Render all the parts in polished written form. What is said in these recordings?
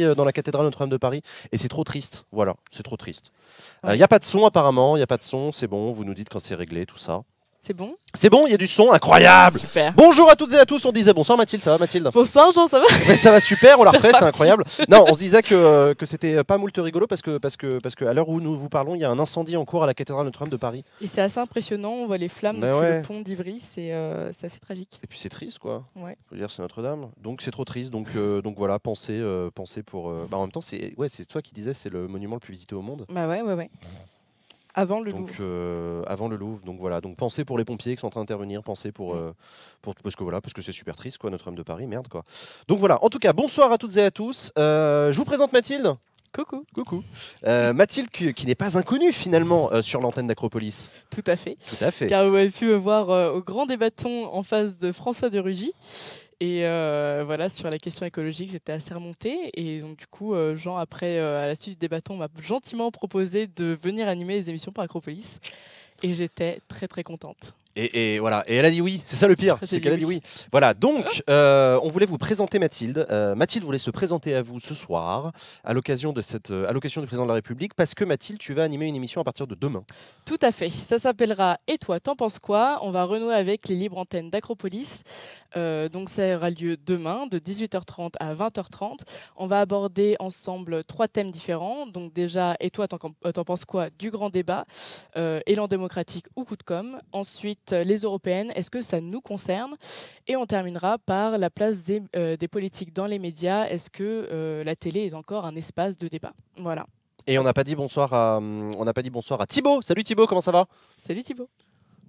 dans la cathédrale Notre-Dame de Paris et c'est trop triste. Voilà, c'est trop triste. Il Ouais. n'y a pas de son apparemment, il n'y a pas de son, c'est bon, vous nous dites quand c'est réglé, tout ça. C'est bon? C'est bon, il y a du son, incroyable. Super. Bonjour à toutes et à tous, on disait bonsoir Mathilde, ça va Mathilde? Bonsoir Jean, ça va? Ouais, ça va super, on la C'est refait, c'est parti. incroyable. Non, on se disait que c'était pas moult rigolo parce que à l'heure où nous vous parlons, il y a un incendie en cours à la cathédrale Notre-Dame de Paris. Et c'est assez impressionnant, on voit les flammes Mais depuis ouais. le pont d'Ivry, c'est assez tragique. Et puis c'est triste quoi. Ouais. Je veux dire, c'est Notre-Dame, donc c'est trop triste. Donc voilà, pensez pour. Bah, en même temps, c'est toi qui disais, c'est le monument le plus visité au monde. Bah ouais. Avant le Donc Louvre. avant le Louvre, donc voilà, donc pensez pour les pompiers qui sont en train d'intervenir, pensez pour parce que c'est super triste quoi, Notre-Dame de Paris, merde quoi. Donc voilà, en tout cas, bonsoir à toutes et à tous. Je vous présente Mathilde. Coucou. Coucou. Mathilde qui n'est pas inconnue finalement sur l'antenne d'Acropolis. Tout à fait. Tout à fait. Car vous avez pu me voir au Grand Débatton en face de François de Rugy. Et voilà, sur la question écologique, j'étais assez remontée. Et donc, du coup, Jean, après, à la suite du débatton, m'a gentiment proposé de venir animer les émissions par Acropolis. Et j'étais très, très contente. Et voilà, et elle a dit oui, c'est ça le pire, J'ai c'est dit qu'elle a dit oui. oui. Voilà, donc on voulait vous présenter Mathilde. Mathilde voulait se présenter à vous ce soir à l'occasion de cette allocation du président de la République parce que Mathilde, tu vas animer une émission à partir de demain. Tout à fait. Ça s'appellera Et toi, t'en penses quoi? On va renouer avec les libres antennes d'Acropolis. Donc ça aura lieu demain de 18h30 à 20h30. On va aborder ensemble 3 thèmes différents. Donc déjà, Et toi, t'en penses quoi? Du grand débat, élan démocratique ou coup de com'. Ensuite, les européennes, est-ce que ça nous concerne? Et on terminera par la place des politiques dans les médias. Est-ce que la télé est encore un espace de débat? Voilà. Et on n'a pas dit bonsoir à Thibaut. Salut Thibaut, comment ça va? Salut Thibaut.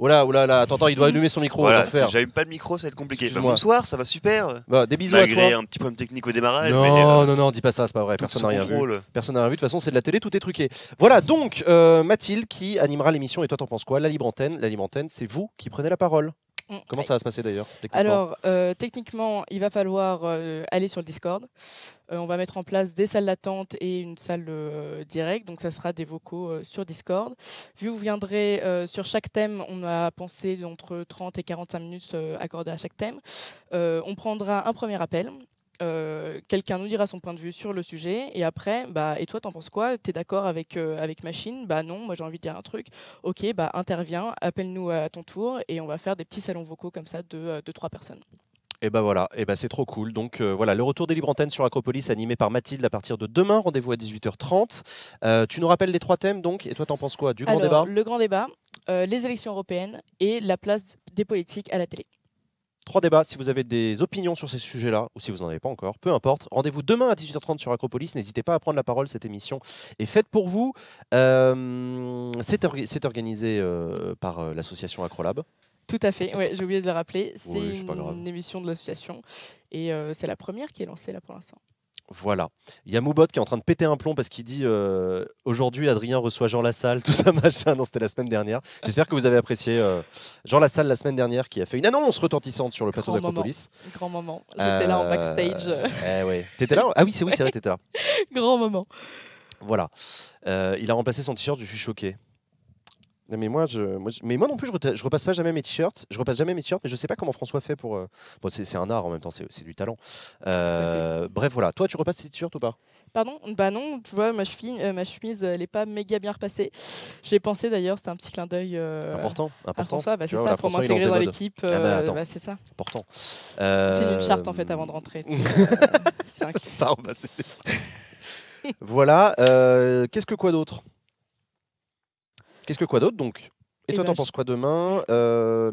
Oh là, attends, il doit allumer son micro. Voilà, on va si faire. j'allume pas le micro, ça va être compliqué. Bah, Excuse-moi. bonsoir, ça va super. Bah, des bisous à Malgré toi. un petit problème technique au démarrage. Non, dis pas ça, c'est pas vrai. Tout Personne sous n'a rien vu. contrôle. Personne n'a rien vu. De toute façon, c'est de la télé, tout est truqué. Voilà, donc Mathilde qui animera l'émission. Et toi, t'en penses quoi? La libre antenne. La libre antenne, c'est vous qui prenez la parole. Comment ça va se passer d'ailleurs techniquement? Alors, techniquement, il va falloir aller sur le Discord. On va mettre en place des salles d'attente et une salle directe. Donc, ça sera des vocaux sur Discord. Vu que vous viendrez sur chaque thème, on a pensé d'entre 30 et 45 minutes accordées à chaque thème. On prendra un premier appel. Quelqu'un nous dira son point de vue sur le sujet et après, et toi t'en penses quoi? T'es d'accord avec Machine? Bah non, moi j'ai envie de dire un truc. Ok, interviens, appelle-nous à ton tour et on va faire des petits salons vocaux comme ça de 3 personnes. Et bah voilà, et bah c'est trop cool. Donc voilà, le retour des Libre Antennes sur Acropolis animé par Mathilde à partir de demain. Rendez-vous à 18h30. Tu nous rappelles les 3 thèmes donc? Et toi t'en penses quoi? Du grand débat? Le grand débat, les élections européennes et la place des politiques à la télé. 3 débats. Si vous avez des opinions sur ces sujets-là, ou si vous n'en avez pas encore, peu importe. Rendez-vous demain à 18h30 sur Acropolis. N'hésitez pas à prendre la parole. Cette émission est faite pour vous. C'est organisé par l'association Acrolab. Tout à fait, ouais, j'ai oublié de le rappeler. C'est Oui, c'est pas grave. une émission de l'association et c'est la première qui est lancée là pour l'instant. Voilà. Il y a Moubot qui est en train de péter un plomb parce qu'il dit aujourd'hui Adrien reçoit Jean Lassalle, tout ça machin. Non, c'était la semaine dernière. J'espère que vous avez apprécié Jean Lassalle la semaine dernière qui a fait une annonce retentissante sur le plateau d'Acropolis. Grand moment. J'étais là en backstage. Ouais. T'étais là? Ah oui, c'est vrai, t'étais là. Grand moment. Voilà. Il a remplacé son t-shirt, je suis choqué. Non, mais moi non plus, je repasse pas jamais mes t-shirts. Je repasse jamais mes t-shirts, mais je sais pas comment François fait pour. Bon, c'est un art en même temps, c'est du talent. Bref, voilà. Toi, tu repasses tes t-shirts ou pas? Pardon? Bah non, tu vois, ma chemise, elle est pas méga bien repassée. J'ai pensé d'ailleurs, c'était un petit clin d'œil Important. à François. Tu C'est vois, ça, voilà, pour François, il lance m'intégrer des dans modes. l'équipe. Attends. C'est ça. Important. C'est une charte en fait avant de rentrer. C'est un kiff. Pardon, voilà. Qu'est-ce que quoi d'autre? Donc? Et toi, t'en penses quoi demain?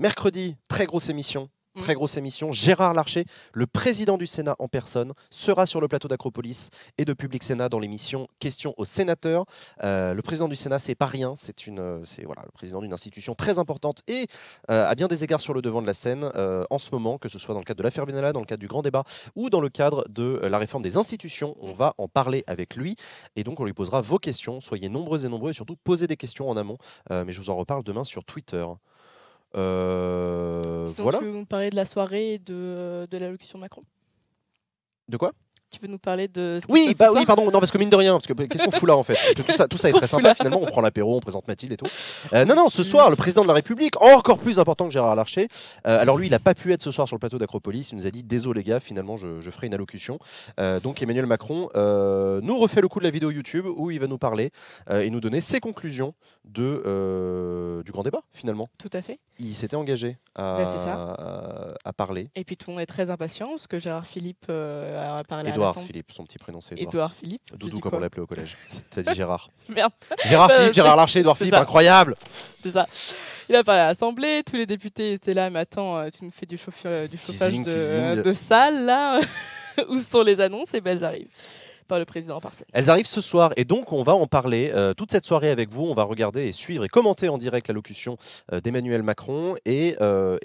Mercredi, très grosse émission. Très grosse émission. Gérard Larcher, le président du Sénat en personne, sera sur le plateau d'Acropolis et de Public Sénat dans l'émission Questions aux sénateurs. Le président du Sénat, c'est pas rien. C'est voilà, le président d'une institution très importante et à bien des égards sur le devant de la scène en ce moment, que ce soit dans le cadre de l'affaire Benalla, dans le cadre du grand débat ou dans le cadre de la réforme des institutions. On va en parler avec lui et donc on lui posera vos questions. Soyez nombreux et nombreux et surtout posez des questions en amont. Mais je vous en reparle demain sur Twitter. Sinon, Voilà. tu veux nous parler de la soirée et de l'allocution de Macron? De quoi? Tu veux nous parler de ce qui se Oui, passe ce oui, soir pardon, non, parce que mine de rien, parce que qu'est-ce qu'on fout là en fait? Parce que tout ça est très sympa finalement, on prend l'apéro, on présente Mathilde et tout. Non, ce soir, le président de la République, encore plus important que Gérard Larcher, alors lui, il n'a pas pu être ce soir sur le plateau d'Acropolis, il nous a dit désolé les gars, finalement je ferai une allocution. Donc Emmanuel Macron nous refait le coup de la vidéo YouTube où il va nous parler et nous donner ses conclusions du grand débat finalement. Tout à fait. Il s'était engagé à parler. Et puis tout le monde est très impatient parce que Gérard Philippe a parlé Édouard à l'Assemblée. Philippe, son petit prénom c'est Édouard. Édouard Philippe. Doudou comme on l'appelait au collège. T'as dit Gérard. Merde. Gérard Philippe, Gérard Larcher, Édouard Philippe, incroyable. C'est ça. Il a parlé à l'Assemblée, tous les députés étaient là, mais attends, tu nous fais du chauffage de salle là. Où sont les annonces? Et ben elles arrivent. Par le président Parcel. Elles arrivent ce soir et donc on va en parler toute cette soirée avec vous. On va regarder et suivre et commenter en direct l'allocution d'Emmanuel Macron et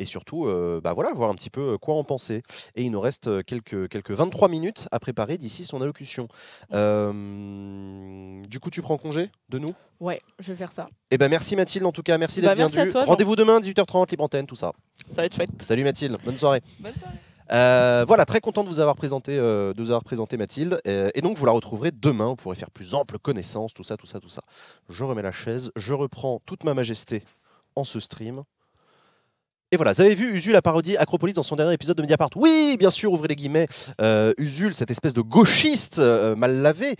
surtout voilà, voir un petit peu quoi en penser. Et il nous reste quelques 23 minutes à préparer d'ici son allocution. Du coup, tu prends congé de nous? Ouais, je vais faire ça. Eh ben merci Mathilde en tout cas, merci d'être venue. Toi, rendez-vous demain 18h30, libre antenne, tout ça. Ça va être chouette. Salut Mathilde, bonne soirée. Bonne soirée. Voilà, très content de vous avoir présenté, Mathilde. Et donc, vous la retrouverez demain. Vous pourrez faire plus ample connaissance, tout ça. Je remets la chaise, je reprends toute ma majesté en ce stream. Et voilà, vous avez vu Usul a parodié Acropolis dans son dernier épisode de Mediapart. Oui, bien sûr, ouvrez les guillemets. Usul, cette espèce de gauchiste mal lavé,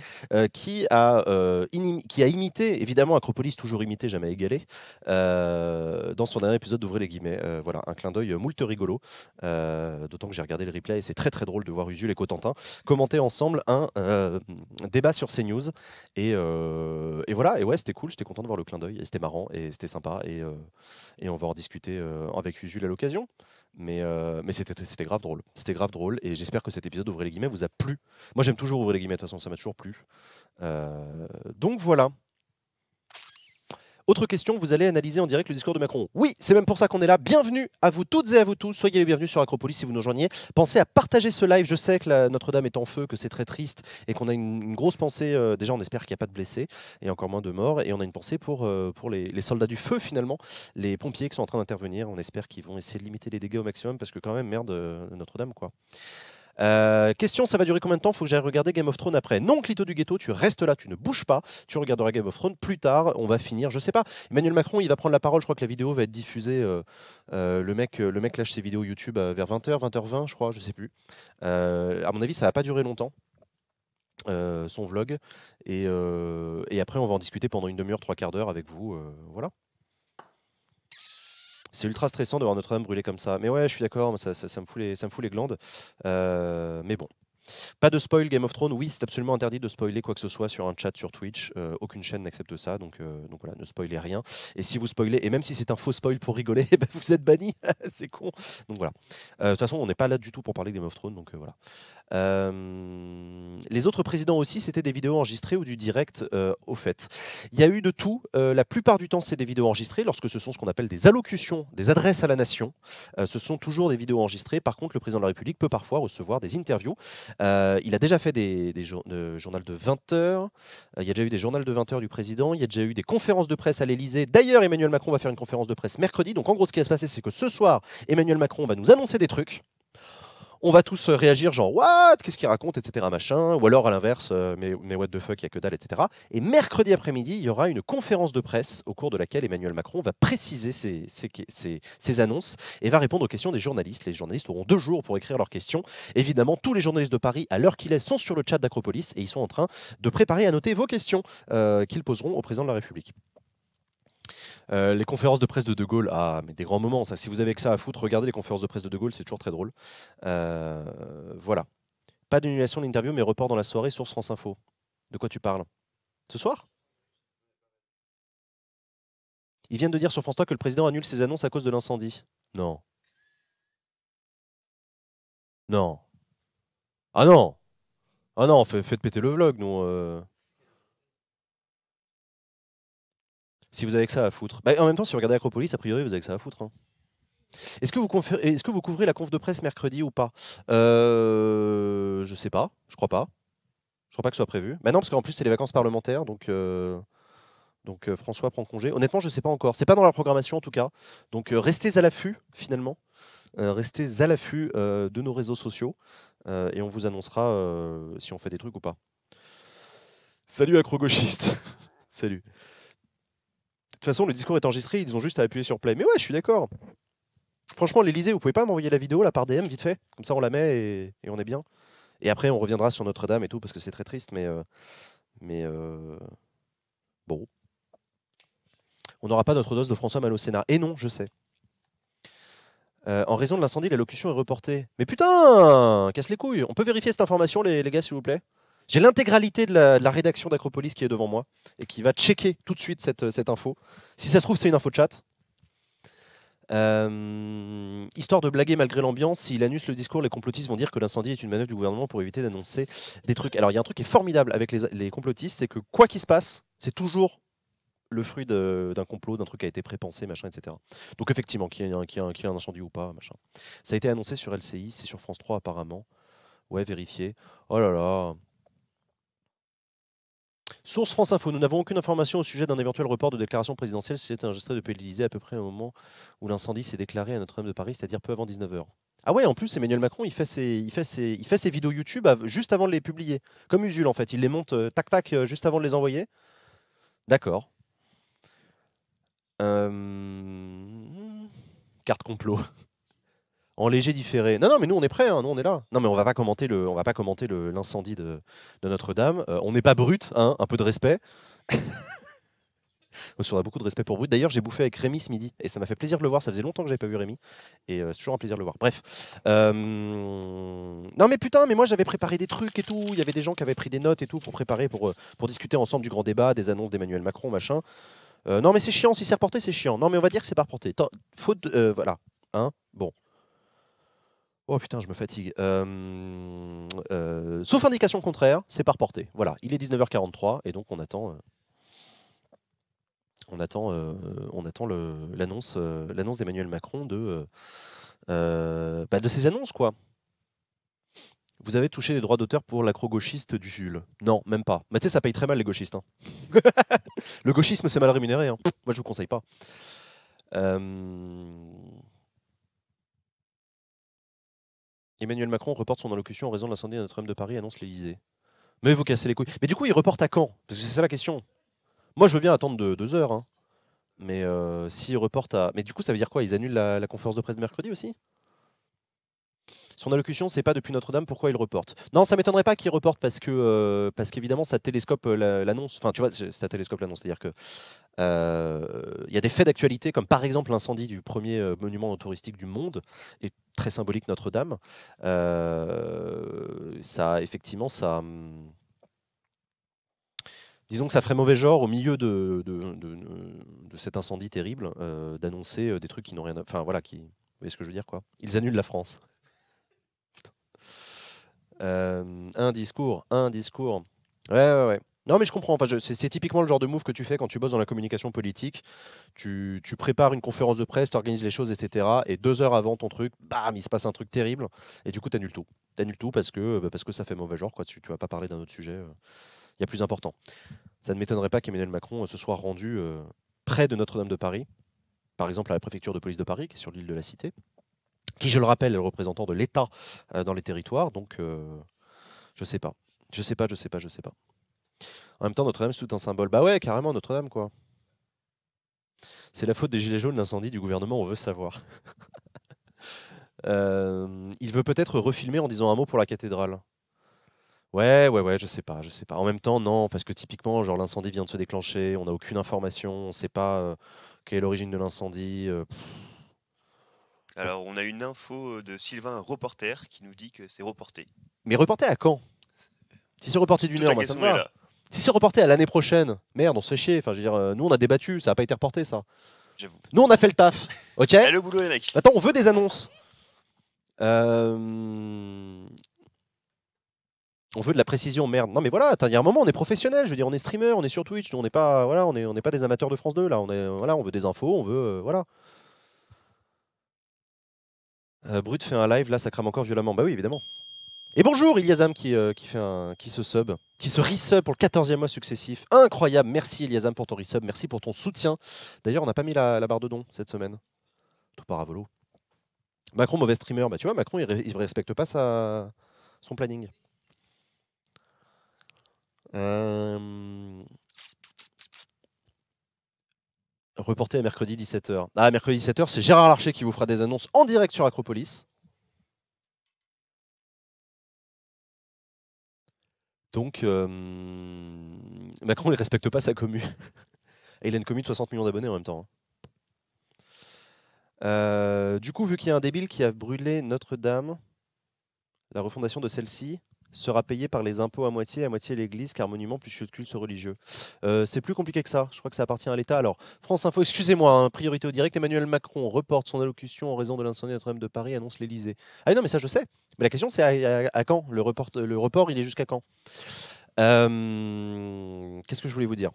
qui a imité, évidemment, Acropolis, toujours imité, jamais égalé, dans son dernier épisode d'Ouvrez les guillemets. Voilà, un clin d'œil moult rigolo. D'autant que j'ai regardé le replay et c'est très très drôle de voir Usul et Cotentin commenter ensemble un débat sur CNews. Et voilà, et ouais, c'était cool, j'étais content de voir le clin d'œil, et c'était marrant, et c'était sympa. Et on va en discuter avec Usul à l'occasion, mais c'était grave drôle. C'était grave drôle, et j'espère que cet épisode d'Ouvrez les guillemets vous a plu. Moi j'aime toujours Ouvrez les guillemets, de toute façon ça m'a toujours plu. Donc voilà. Autre question, vous allez analyser en direct le discours de Macron. Oui, c'est même pour ça qu'on est là. Bienvenue à vous toutes et à vous tous. Soyez les bienvenus sur Acropolis si vous nous rejoignez. Pensez à partager ce live. Je sais que Notre-Dame est en feu, que c'est très triste et qu'on a une grosse pensée. Déjà, on espère qu'il n'y a pas de blessés et encore moins de morts. Et on a une pensée pour les soldats du feu, finalement, les pompiers qui sont en train d'intervenir. On espère qu'ils vont essayer de limiter les dégâts au maximum parce que quand même, merde, Notre-Dame, quoi. Question, ça va durer combien de temps? Faut que j'aille regarder Game of Thrones après. Non, Clito du Ghetto, tu restes là, tu ne bouges pas. Tu regarderas Game of Thrones plus tard. On va finir, je sais pas. Emmanuel Macron, il va prendre la parole. Je crois que la vidéo va être diffusée. Le mec lâche ses vidéos YouTube vers 20h, 20h20, je crois, je sais plus. À mon avis, ça va pas durer longtemps. Son vlog. Et après, on va en discuter pendant une demi-heure, 3/4 d'heure avec vous. Voilà. C'est ultra stressant de voir Notre-Dame brûler comme ça. Mais ouais, je suis d'accord, ça me fout les glandes. Mais bon. Pas de spoil Game of Thrones. Oui, c'est absolument interdit de spoiler quoi que ce soit sur un chat sur Twitch. Aucune chaîne n'accepte ça, donc voilà, ne spoilez rien. Et si vous spoilez, et même si c'est un faux spoil pour rigoler, bah, vous êtes banni. C'est con. Donc voilà. De toute façon, on n'est pas là du tout pour parler de Game of Thrones, donc voilà. Les autres présidents aussi, c'était des vidéos enregistrées ou du direct au fait. Il y a eu de tout. La plupart du temps, c'est des vidéos enregistrées. Lorsque ce sont ce qu'on appelle des allocutions, des adresses à la nation, ce sont toujours des vidéos enregistrées. Par contre, le président de la République peut parfois recevoir des interviews. Il a déjà fait des journaux de 20 heures. Il y a déjà eu des journaux de 20 heures du président. Il y a déjà eu des conférences de presse à l'Elysée. D'ailleurs, Emmanuel Macron va faire une conférence de presse mercredi. Donc en gros, ce qui va se passer, c'est que ce soir, Emmanuel Macron va nous annoncer des trucs. On va tous réagir genre what, qu'est-ce qu'il raconte, etc. machin, ou alors à l'inverse, mais what the fuck, il y a que dalle, etc. Et mercredi après-midi, il y aura une conférence de presse au cours de laquelle Emmanuel Macron va préciser ses annonces et va répondre aux questions des journalistes. Les journalistes auront 2 jours pour écrire leurs questions. Évidemment, tous les journalistes de Paris, à l'heure qu'il est, sont sur le chat d'Acropolis et ils sont en train de préparer à noter vos questions qu'ils poseront au président de la République. Les conférences de presse de Gaulle, mais des grands moments, ça. Si vous avez que ça à foutre, regardez les conférences de presse de Gaulle, c'est toujours très drôle. Voilà. Pas d'annulation de l'interview, mais report dans la soirée, source France Info. De quoi tu parles? Ce soir? Ils viennent de dire sur France 3 que le président annule ses annonces à cause de l'incendie. Non. Non. Ah non. Ah non, faites péter le vlog, nous. Si vous avez que ça à foutre. Bah, en même temps, si vous regardez Acropolis, a priori, vous avez que ça à foutre. Hein. Est-ce que vous couvrez la conf de presse mercredi ou pas? Je sais pas, je crois pas. Je crois pas que ce soit prévu. Bah non, parce qu'en plus, c'est les vacances parlementaires, donc François prend congé. Honnêtement, je sais pas encore. C'est pas dans la programmation, en tout cas. Donc restez à l'affût, finalement. Restez à l'affût de nos réseaux sociaux et on vous annoncera si on fait des trucs ou pas. Salut acro-gauchiste. Salut. De toute façon, le discours est enregistré, ils ont juste à appuyer sur play. Mais ouais, je suis d'accord. Franchement, l'Elysée, vous pouvez pas m'envoyer la vidéo là par DM vite fait? Comme ça, on la met et on est bien. Et après, on reviendra sur Notre-Dame et tout, parce que c'est très triste, mais bon. On n'aura pas notre dose de François Mal au Sénat. Et non, je sais. En raison de l'incendie, l'allocution est reportée. Mais putain, casse les couilles. On peut vérifier cette information, les gars, s'il vous plaît? J'ai l'intégralité de la rédaction d'Acropolis qui est devant moi et qui va checker tout de suite cette info. Si ça se trouve, c'est une info de chat. Histoire de blaguer malgré l'ambiance, s'il annule le discours, les complotistes vont dire que l'incendie est une manœuvre du gouvernement pour éviter d'annoncer des trucs. Alors il y a un truc qui est formidable avec les complotistes, c'est que quoi qu'il se passe, c'est toujours le fruit d'un complot, d'un truc qui a été prépensé, machin, etc. Donc effectivement, qu'il y ait un incendie ou pas, machin. Ça a été annoncé sur LCI, c'est sur France 3 apparemment. Ouais, vérifié. Oh là là. Source France Info, nous n'avons aucune information au sujet d'un éventuel report de déclaration présidentielle si c'était enregistré depuis l'Élysée à peu près au moment où l'incendie s'est déclaré à Notre-Dame de Paris, c'est-à-dire peu avant 19h. Ah ouais, en plus, Emmanuel Macron, il fait ses vidéos YouTube juste avant de les publier. Comme Usul, en fait. Il les monte tac-tac juste avant de les envoyer. D'accord. Carte complot. En léger différé. Non, non, mais nous on est prêts, hein, nous on est là. Non, mais on va pas commenter l'incendie de Notre-Dame. On n'est pas brut, hein, un peu de respect. On a beaucoup de respect pour Brut. D'ailleurs, j'ai bouffé avec Rémi ce midi et ça m'a fait plaisir de le voir. Ça faisait longtemps que j'avais pas vu Rémi et c'est toujours un plaisir de le voir. Bref. Non, mais putain, mais moi j'avais préparé des trucs et tout. Il y avait des gens qui avaient pris des notes et tout pour préparer, pour discuter ensemble du grand débat, des annonces d'Emmanuel Macron, machin. Non, mais c'est chiant. Si c'est reporté, c'est chiant. Non, mais on va dire que c'est pas reporté. Faute. Voilà. Hein, bon. Oh putain, je me fatigue. Sauf indication contraire, c'est pas reporté. Voilà, il est 19h43 et donc on attend l'annonce d'Emmanuel Macron de ses annonces, quoi. Vous avez touché des droits d'auteur pour l'acro-gauchiste du Jules? Non, même pas. Mais tu sais, ça paye très mal les gauchistes. Hein. Le gauchisme, c'est mal rémunéré. Hein. Moi, je vous conseille pas. Emmanuel Macron reporte son allocution en raison de l'incendie à Notre-Dame de Paris, annonce l'Élysée. Mais vous cassez les couilles. Mais du coup, il reporte à quand? Parce que c'est ça la question. Moi, je veux bien attendre 2 heures. Hein. Mais s'il reporte à... Mais du coup, ça veut dire quoi? Ils annulent la conférence de presse de mercredi aussi? Son allocution, c'est pas depuis Notre-Dame, pourquoi il reporte? Non, ça m'étonnerait pas qu'il reporte parce qu'évidemment, ça télescope l'annonce. Enfin, tu vois, ça télescope l'annonce. C'est-à-dire que il y a des faits d'actualité, comme par exemple l'incendie du premier monument touristique du monde, et très symbolique Notre-Dame. Effectivement, disons que ça ferait mauvais genre au milieu de cet incendie terrible d'annoncer des trucs qui n'ont rien à... Enfin voilà, vous voyez ce que je veux dire, quoi. Ils annulent la France. Un discours. Ouais. Non, mais je comprends. Enfin, c'est typiquement le genre de move que tu fais quand tu bosses dans la communication politique. Tu prépares une conférence de presse, tu organises les choses, etc. Et 2 heures avant ton truc, bam, il se passe un truc terrible. Et du coup, tu annules tout. Tu annules tout parce que ça fait mauvais genre, quoi. Tu vas pas parler d'un autre sujet. Il y a plus important. Ça ne m'étonnerait pas qu'Emmanuel Macron se soit rendu près de Notre-Dame de Paris, par exemple à la préfecture de police de Paris, qui est sur l'île de la Cité, qui, je le rappelle, est le représentant de l'État dans les territoires. Donc, je sais pas. En même temps, Notre-Dame, c'est tout un symbole. Bah ouais, carrément, Notre-Dame, quoi. C'est la faute des Gilets jaunes, l'incendie du gouvernement, on veut savoir. Il veut peut-être refilmer en disant un mot pour la cathédrale. Ouais, je sais pas. En même temps, non, parce que typiquement, genre l'incendie vient de se déclencher, on n'a aucune information, on ne sait pas quelle est l'origine de l'incendie. Alors, on a une info de Sylvain, un reporter, qui nous dit que c'est reporté. Mais reporté à quand? Si c'est reporté d'une heure, moi ça me va. Si c'est reporté à l'année prochaine, merde, on se fait chier. Enfin, je veux dire, nous on a débattu, ça n'a pas été reporté, ça. J'avoue. Nous on a fait le taf, ok? Le boulot, les mecs. Attends, on veut des annonces. On veut de la précision, merde. Non mais voilà, il y a un moment, on est professionnel. Je veux dire, on est streamer, on est sur Twitch, nous, on n'est pas, voilà, on n'est pas des amateurs de France 2 là. On veut des infos, on veut, voilà. Brut fait un live, là, ça crame encore violemment. Bah oui, évidemment. Et bonjour Iliasam qui se resub pour le 14e mois successif. Incroyable, merci Iliasam pour ton resub, merci pour ton soutien. D'ailleurs, on n'a pas mis la barre de dons cette semaine. Tout par à volo. Macron, mauvais streamer. Bah, tu vois, Macron, il ne respecte pas son planning. Reporté à mercredi 17h. Ah, mercredi 17h, c'est Gérard Larcher qui vous fera des annonces en direct sur Acropolis. Donc, Macron ne respecte pas sa commu. Et il a une commu de 60 millions d'abonnés en même temps. Du coup, vu qu'il y a un débile qui a brûlé Notre-Dame, la refondation de celle-ci sera payée par les impôts à moitié l'église, car monument plus que culte religieux. C'est plus compliqué que ça. Je crois que ça appartient à l'État. Alors, France Info, excusez-moi, hein, priorité au direct. Emmanuel Macron reporte son allocution en raison de l'incendie de Notre-Dame de Paris, annonce l'Élysée. Ah non, mais ça je sais. Mais la question c'est à quand le report, il est jusqu'à quand? Qu'est-ce que je voulais vous dire?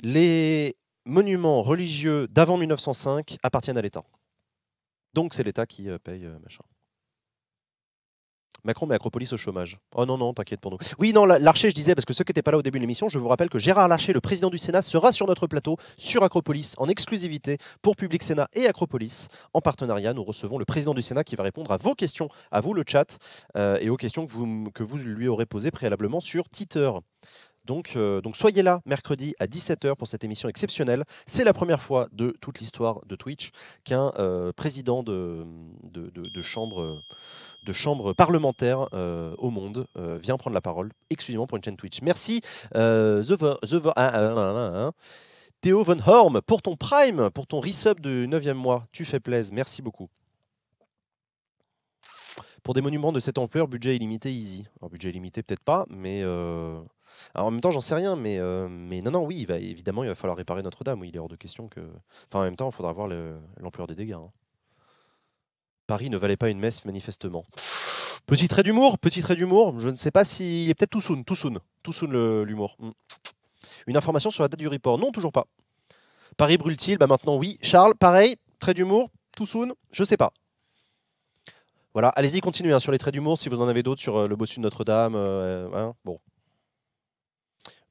Les monuments religieux d'avant 1905 appartiennent à l'État. Donc c'est l'État qui paye machin. Macron met Acropolis au chômage. Oh non, non, t'inquiète pour nous. Oui, non, Larcher, je disais, parce que ceux qui n'étaient pas là au début de l'émission, je vous rappelle que Gérard Larcher, le président du Sénat, sera sur notre plateau, sur Acropolis, en exclusivité pour Public Sénat et Acropolis. En partenariat, nous recevons le président du Sénat qui va répondre à vos questions, à vous le chat, et aux questions que vous lui aurez posées préalablement sur Twitter. Donc soyez là mercredi à 17h pour cette émission exceptionnelle. C'est la première fois de toute l'histoire de Twitch qu'un président de chambre parlementaire au monde vient prendre la parole exclusivement pour une chaîne Twitch. Merci Théo Von Horm pour ton Prime, pour ton resub de 9e mois. Tu fais plaisir, merci beaucoup. Pour des monuments de cette ampleur, budget illimité, easy. Alors budget illimité peut-être pas, mais... Alors, en même temps, j'en sais rien, mais non, oui, évidemment, il va falloir réparer Notre-Dame. Oui, il est hors de question que... Enfin, en même temps, il faudra voir l'ampleur des dégâts. Hein. Paris ne valait pas une messe, manifestement. Petit trait d'humour, je ne sais pas s'il est peut-être tout soon l'humour. Une information sur la date du report? Non, toujours pas. Paris brûle-t-il? Bah maintenant, oui. Charles, pareil, trait d'humour, tout soon, je sais pas. Voilà, allez-y, continuez hein, sur les traits d'humour si vous en avez d'autres sur le bossu de Notre-Dame. Hein, bon.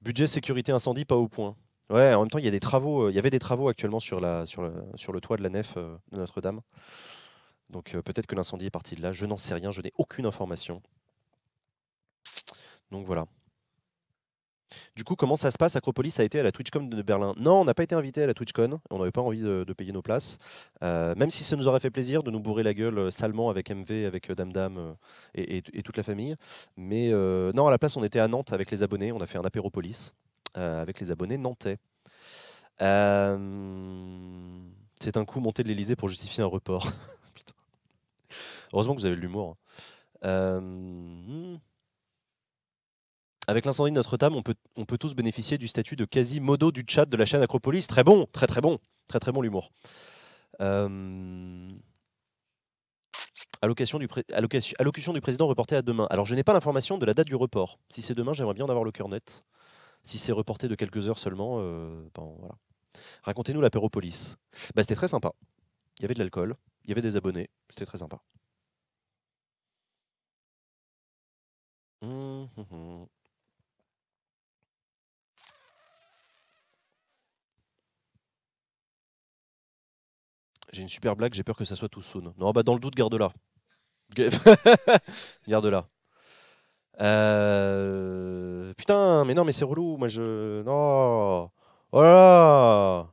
Budget sécurité incendie, pas au point. Ouais, en même temps, il y a des travaux. Il y avait des travaux actuellement sur le toit de la nef de Notre-Dame. Donc peut-être que l'incendie est parti de là. Je n'en sais rien. Je n'ai aucune information. Donc voilà. Du coup, comment ça se passe? Acropolis a été à la TwitchCon de Berlin. Non, on n'a pas été invité à la TwitchCon. On n'avait pas envie de payer nos places. Même si ça nous aurait fait plaisir de nous bourrer la gueule salement avec MV, avec Damdam et toute la famille. Mais non, à la place, on était à Nantes avec les abonnés. On a fait un apéropolis avec les abonnés nantais. C'est un coup monté de l'Elysée pour justifier un report. Putain. Heureusement que vous avez de l'humour. Avec l'incendie de Notre-Dame, on peut tous bénéficier du statut de quasi-modo du chat de la chaîne Acropolis. Très bon, très bon. Très bon l'humour. Allocution du président reportée à demain. Alors je n'ai pas l'information de la date du report. Si c'est demain, j'aimerais bien en avoir le cœur net. Si c'est reporté de quelques heures seulement, bon, voilà. Racontez-nous l'apéropolis. Bah, c'était très sympa. Il y avait de l'alcool, il y avait des abonnés, c'était très sympa. J'ai une super blague, j'ai peur que ça soit tout soon. Non, bah dans le doute, garde-la. Garde-la. Putain, mais non, mais c'est relou. Moi, non. Oh là là.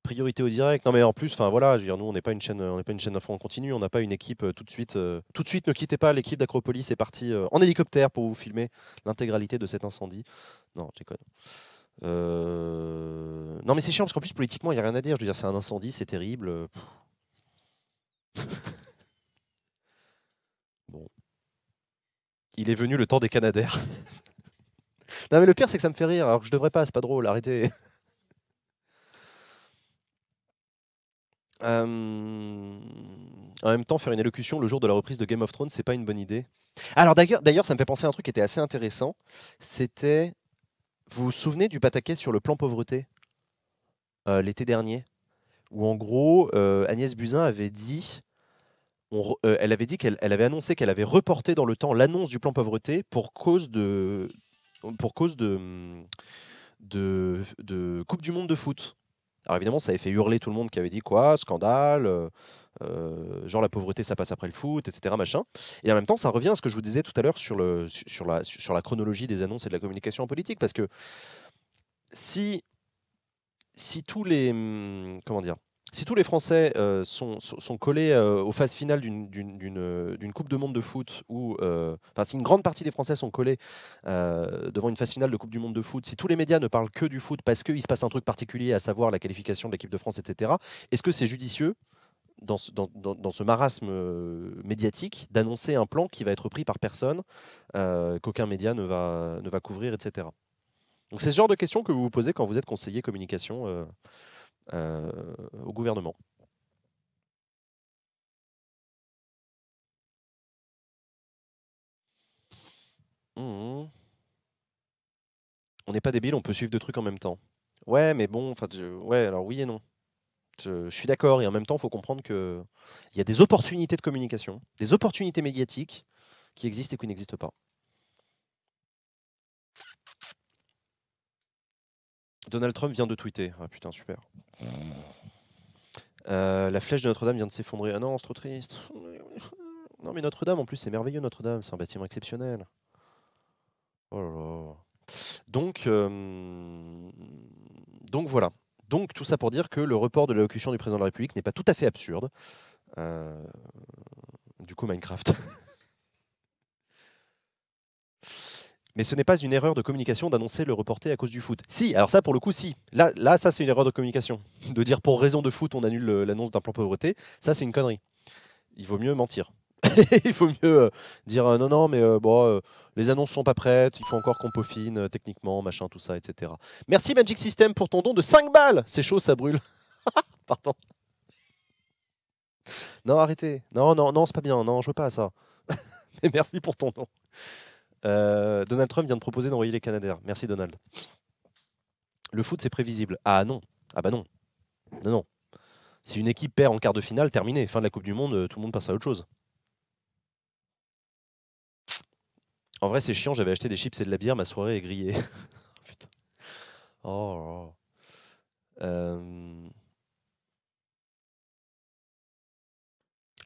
Priorité au direct. Non, mais en plus, enfin voilà, je veux dire, nous, on n'est pas une chaîne d'info en continu. On n'a pas une équipe tout de suite. Tout de suite, ne quittez pas. L'équipe d'Acropolis est partie en hélicoptère pour vous filmer l'intégralité de cet incendie. Non, je déconne. Non, mais c'est chiant parce qu'en plus, politiquement, il n'y a rien à dire. Je veux dire, c'est un incendie, c'est terrible. Bon. Il est venu le temps des Canadaires. Non, mais le pire, c'est que ça me fait rire. Alors que je devrais pas, c'est pas drôle. Arrêtez. En même temps, faire une allocution le jour de la reprise de Game of Thrones, c'est pas une bonne idée. Alors d'ailleurs, ça me fait penser à un truc qui était assez intéressant. C'était, vous vous souvenez du pataquès sur le plan pauvreté l'été dernier, où en gros Agnès Buzyn avait dit, elle avait dit qu'elle avait annoncé qu'elle avait reporté dans le temps l'annonce du plan pauvreté pour cause de Coupe du Monde de foot. Alors évidemment, ça avait fait hurler tout le monde qui avait dit quoi, scandale, genre la pauvreté, ça passe après le foot, etc. Machin. Et en même temps, ça revient à ce que je vous disais tout à l'heure sur la chronologie des annonces et de la communication politique, parce que si tous les comment dire, si tous les Français sont collés aux phases finales d'une Coupe de Monde de foot, ou enfin si une grande partie des Français sont collés devant une phase finale de Coupe du Monde de foot, si tous les médias ne parlent que du foot parce qu'il se passe un truc particulier, à savoir la qualification de l'équipe de France, etc., est-ce que c'est judicieux dans ce marasme médiatique d'annoncer un plan qui va être pris par personne, qu'aucun média ne va couvrir, etc. Donc c'est ce genre de questions que vous vous posez quand vous êtes conseiller communication au gouvernement. Mmh. On n'est pas débile, on peut suivre deux trucs en même temps. Ouais, mais bon, enfin, ouais, alors oui et non. Je suis d'accord, et en même temps, il faut comprendre qu'il y a des opportunités de communication, des opportunités médiatiques qui existent et qui n'existent pas. Donald Trump vient de tweeter. Ah putain, super. La flèche de Notre-Dame vient de s'effondrer. Ah non, c'est trop triste. Non, mais Notre-Dame, en plus, c'est merveilleux, Notre-Dame. C'est un bâtiment exceptionnel. Oh là là. Donc voilà. Donc tout ça pour dire que le report de l'allocution du président de la République n'est pas tout à fait absurde. Du coup, Minecraft. Mais ce n'est pas une erreur de communication d'annoncer le reporter à cause du foot. Si, alors ça pour le coup, si. Là ça c'est une erreur de communication. De dire pour raison de foot on annule l'annonce d'un plan pauvreté, ça c'est une connerie. Il vaut mieux mentir. Il faut mieux dire non, non, mais bon, les annonces sont pas prêtes, il faut encore qu'on peaufine techniquement, machin, tout ça, etc. Merci Magic System pour ton don de 5 balles. C'est chaud, ça brûle. Pardon. Non, arrêtez. Non, non, non, c'est pas bien. Non, je veux pas à ça. Mais merci pour ton don. Donald Trump vient de proposer d'envoyer les Canadaires. Merci Donald. Le foot, c'est prévisible. Ah non. Ah bah non. Non, non. Si une équipe perd en quart de finale, terminé. Fin de la Coupe du Monde, tout le monde passe à autre chose. En vrai, c'est chiant, j'avais acheté des chips et de la bière, ma soirée est grillée. Putain. Oh. Ah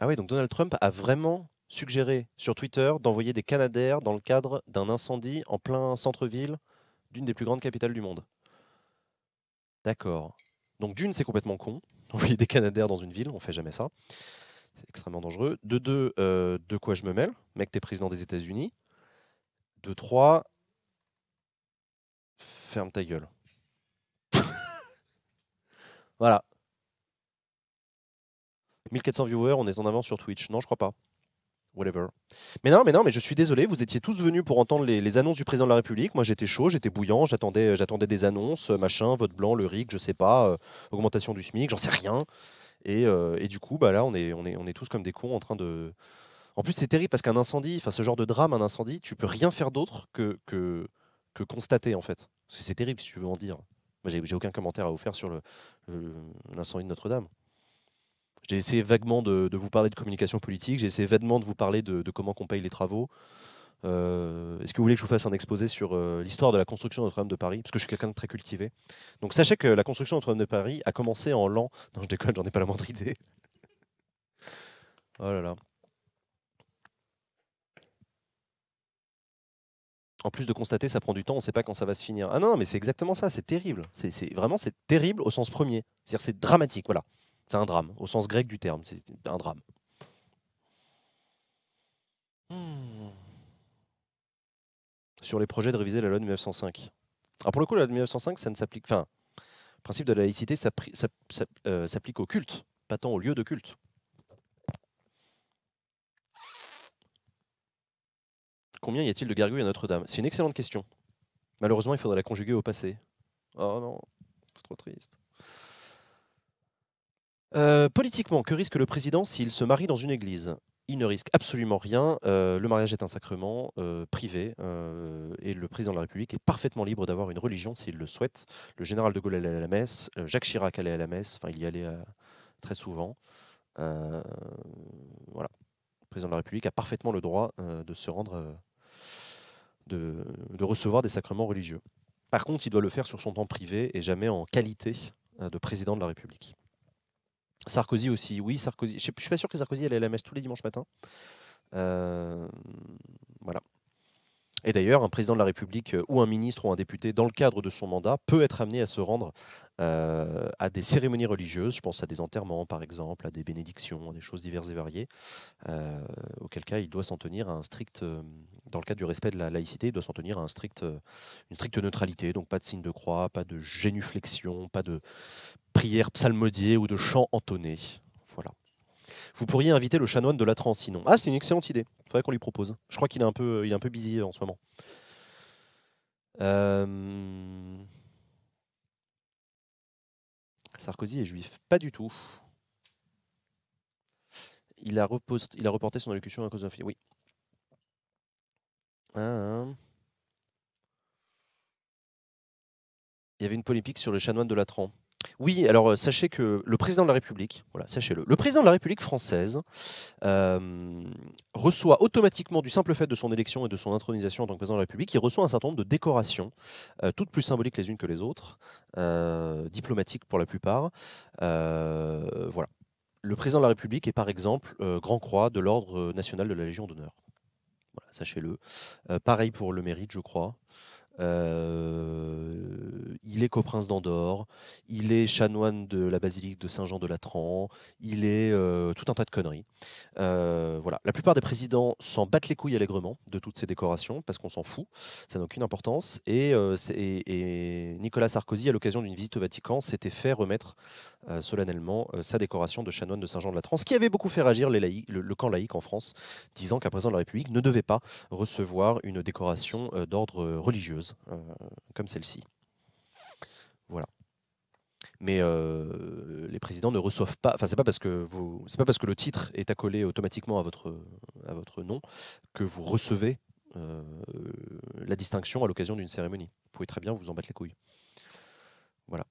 oui, donc Donald Trump a vraiment suggéré sur Twitter d'envoyer des Canadaires dans le cadre d'un incendie en plein centre-ville d'une des plus grandes capitales du monde. D'accord. Donc d'une, c'est complètement con. Envoyer des Canadaires dans une ville, on fait jamais ça. C'est extrêmement dangereux. De deux, de quoi je me mêle? Mec, t'es président des États-Unis. De trois, ferme ta gueule. Voilà. 1400 viewers, on est en avance sur Twitch. Non, je crois pas. Whatever. Mais non, mais je suis désolé, vous étiez tous venus pour entendre les annonces du président de la République. Moi, j'étais chaud, j'étais bouillant, j'attendais des annonces, machin, vote blanc, le RIC, je sais pas, augmentation du SMIC, j'en sais rien. Et du coup, bah là, on est tous comme des cons en train de. En plus, c'est terrible parce qu'un incendie, enfin ce genre de drame, un incendie, tu peux rien faire d'autre que constater en fait. C'est terrible si tu veux en dire. Moi, j'ai aucun commentaire à vous faire sur l'incendie de Notre-Dame. J'ai essayé vaguement de vous parler de communication politique, j'ai essayé vaguement de vous parler de comment qu'on paye les travaux. Est-ce que vous voulez que je vous fasse un exposé sur l'histoire de la construction de Notre-Dame de Paris? Parce que je suis quelqu'un de très cultivé. Donc sachez que la construction de Notre-Dame de Paris a commencé en l'an... Non, je déconne, j'en ai pas la moindre idée. Oh là là. En plus de constater, ça prend du temps, on ne sait pas quand ça va se finir. Ah non, mais c'est exactement ça, c'est terrible. Vraiment, c'est terrible au sens premier. C'est-à-dire c'est dramatique, voilà. C'est un drame, au sens grec du terme, c'est un drame. Sur les projets de réviser la loi de 1905. Alors pour le coup, la loi de 1905, ça ne s'applique... Enfin, le principe de la laïcité s'applique au culte, pas tant au lieu de culte. Combien y a-t-il de gargouilles à Notre-Dame? C'est une excellente question. Malheureusement, il faudrait la conjuguer au passé. Oh non, c'est trop triste. Politiquement, que risque le président s'il se marie dans une église? Il ne risque absolument rien. Le mariage est un sacrement privé et le président de la République est parfaitement libre d'avoir une religion s'il le souhaite. Le général de Gaulle allait à la messe, Jacques Chirac allait à la messe, enfin il y allait très souvent. Voilà. Le président de la République a parfaitement le droit de se rendre, de recevoir des sacrements religieux. Par contre, il doit le faire sur son temps privé et jamais en qualité de président de la République. Sarkozy aussi, oui, Sarkozy. Je ne suis pas sûr que Sarkozy allait à la messe tous les dimanches matins. Voilà. Et d'ailleurs, un président de la République ou un ministre ou un député, dans le cadre de son mandat, peut être amené à se rendre à des cérémonies religieuses. Je pense à des enterrements, par exemple, à des bénédictions, à des choses diverses et variées, auquel cas il doit s'en tenir à un strict, dans le cadre du respect de la laïcité, il doit s'en tenir à une stricte neutralité. Donc pas de signe de croix, pas de génuflexion, pas de prière psalmodiée ou de chant entonné. Voilà. Vous pourriez inviter le chanoine de Latran sinon. Ah, c'est une excellente idée. Il faudrait qu'on lui propose. Je crois qu'il est un peu busy en ce moment. Sarkozy est juif. Pas du tout. Il a reporté son allocution à cause d'un film. Oui. Il y avait une polémique sur le chanoine de Latran. Oui, alors sachez que le président de la République, voilà, sachez-le, le président de la République française reçoit automatiquement, du simple fait de son élection et de son intronisation en tant que président de la République, il reçoit un certain nombre de décorations, toutes plus symboliques les unes que les autres, diplomatiques pour la plupart. Voilà. Le président de la République est par exemple Grand Croix de l'Ordre national de la Légion d'honneur. Voilà, sachez-le. Pareil pour le mérite, je crois. Il est coprince d'Andorre, il est chanoine de la basilique de Saint-Jean de Latran, il est tout un tas de conneries. Voilà. La plupart des présidents s'en battent les couilles allègrement de toutes ces décorations parce qu'on s'en fout, ça n'a aucune importance. Et Nicolas Sarkozy, à l'occasion d'une visite au Vatican, s'était fait remettre solennellement sa décoration de chanoine de Saint-Jean de Latran, ce qui avait beaucoup fait réagir le camp laïque en France, disant qu'un président de la République ne devait pas recevoir une décoration d'ordre religieuse comme celle-ci. Voilà. Mais les présidents ne reçoivent pas. Enfin, c'est pas parce que le titre est accolé automatiquement à votre nom que vous recevez la distinction à l'occasion d'une cérémonie. Vous pouvez très bien vous en battre les couilles. Voilà.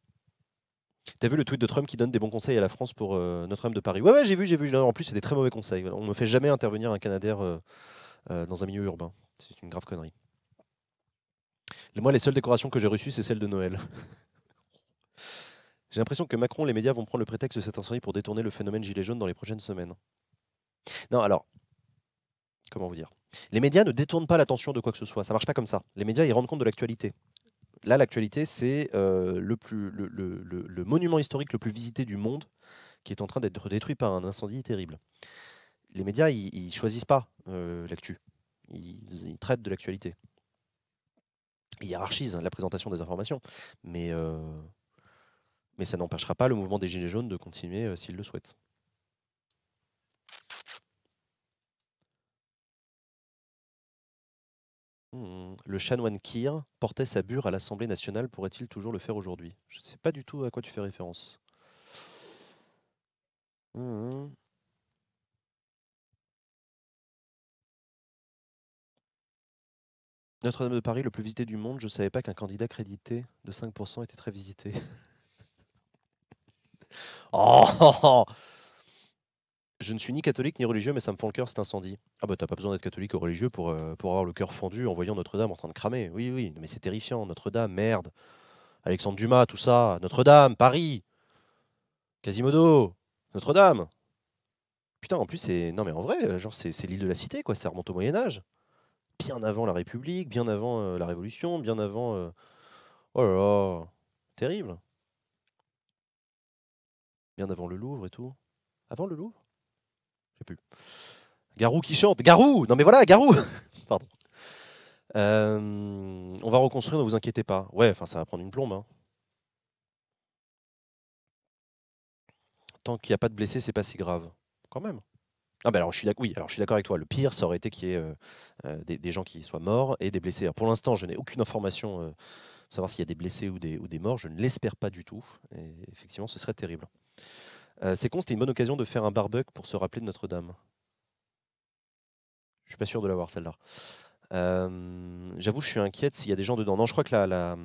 T'as vu le tweet de Trump qui donne des bons conseils à la France pour Notre-Dame de Paris? Ouais, j'ai vu. En plus, c'est des très mauvais conseils. On ne fait jamais intervenir un Canadair dans un milieu urbain. C'est une grave connerie. Moi, les seules décorations que j'ai reçues, c'est celles de Noël. J'ai l'impression que Macron, les médias vont prendre le prétexte de cet incendie pour détourner le phénomène gilet jaune dans les prochaines semaines. Non, alors, comment vous dire? Les médias ne détournent pas l'attention de quoi que ce soit. Ça marche pas comme ça. Les médias, ils rendent compte de l'actualité. Là, l'actualité, c'est le monument historique le plus visité du monde qui est en train d'être détruit par un incendie terrible. Les médias, ils choisissent pas l'actu. Ils traitent de l'actualité. Ils hiérarchisent la présentation des informations. Mais ça n'empêchera pas le mouvement des Gilets jaunes de continuer s'ils le souhaitent. Le chanoine Kir portait sa bure à l'Assemblée nationale. Pourrait-il toujours le faire aujourd'hui? Je ne sais pas du tout à quoi tu fais référence. Notre-Dame de Paris, le plus visité du monde. Je ne savais pas qu'un candidat crédité de 5% était très visité. Oh! Je ne suis ni catholique ni religieux, mais ça me fend le cœur cet incendie. Ah bah t'as pas besoin d'être catholique ou religieux pour avoir le cœur fendu en voyant Notre-Dame en train de cramer. Oui, oui, mais c'est terrifiant. Notre-Dame, merde. Alexandre Dumas, tout ça. Notre-Dame, Paris. Quasimodo. Notre-Dame. Putain, en plus, c'est. Non, mais en vrai, genre, c'est l'île de la Cité, quoi. Ça remonte au Moyen-Âge. Bien avant la République, bien avant la Révolution, bien avant. Oh là là. Terrible. Bien avant le Louvre et tout. Avant le Louvre? Je sais plus. Garou qui chante. Garou! Non, mais voilà, Garou! Pardon. On va reconstruire, ne vous inquiétez pas. Ouais, enfin, ça va prendre une plombe. Hein. Tant qu'il n'y a pas de blessés, c'est pas si grave. Quand même. Ah bah alors je suis d'accord. Oui, alors je suis d'accord avec toi. Le pire, ça aurait été qu'il y ait des gens qui soient morts et des blessés. Alors, pour l'instant, je n'ai aucune information pour savoir s'il y a des blessés ou des morts. Je ne l'espère pas du tout. Et effectivement, ce serait terrible. C'est con, c'était une bonne occasion de faire un barbecue pour se rappeler de Notre-Dame. Je suis pas sûr de l'avoir celle-là. J'avoue, je suis inquiète s'il y a des gens dedans. Non, je crois que la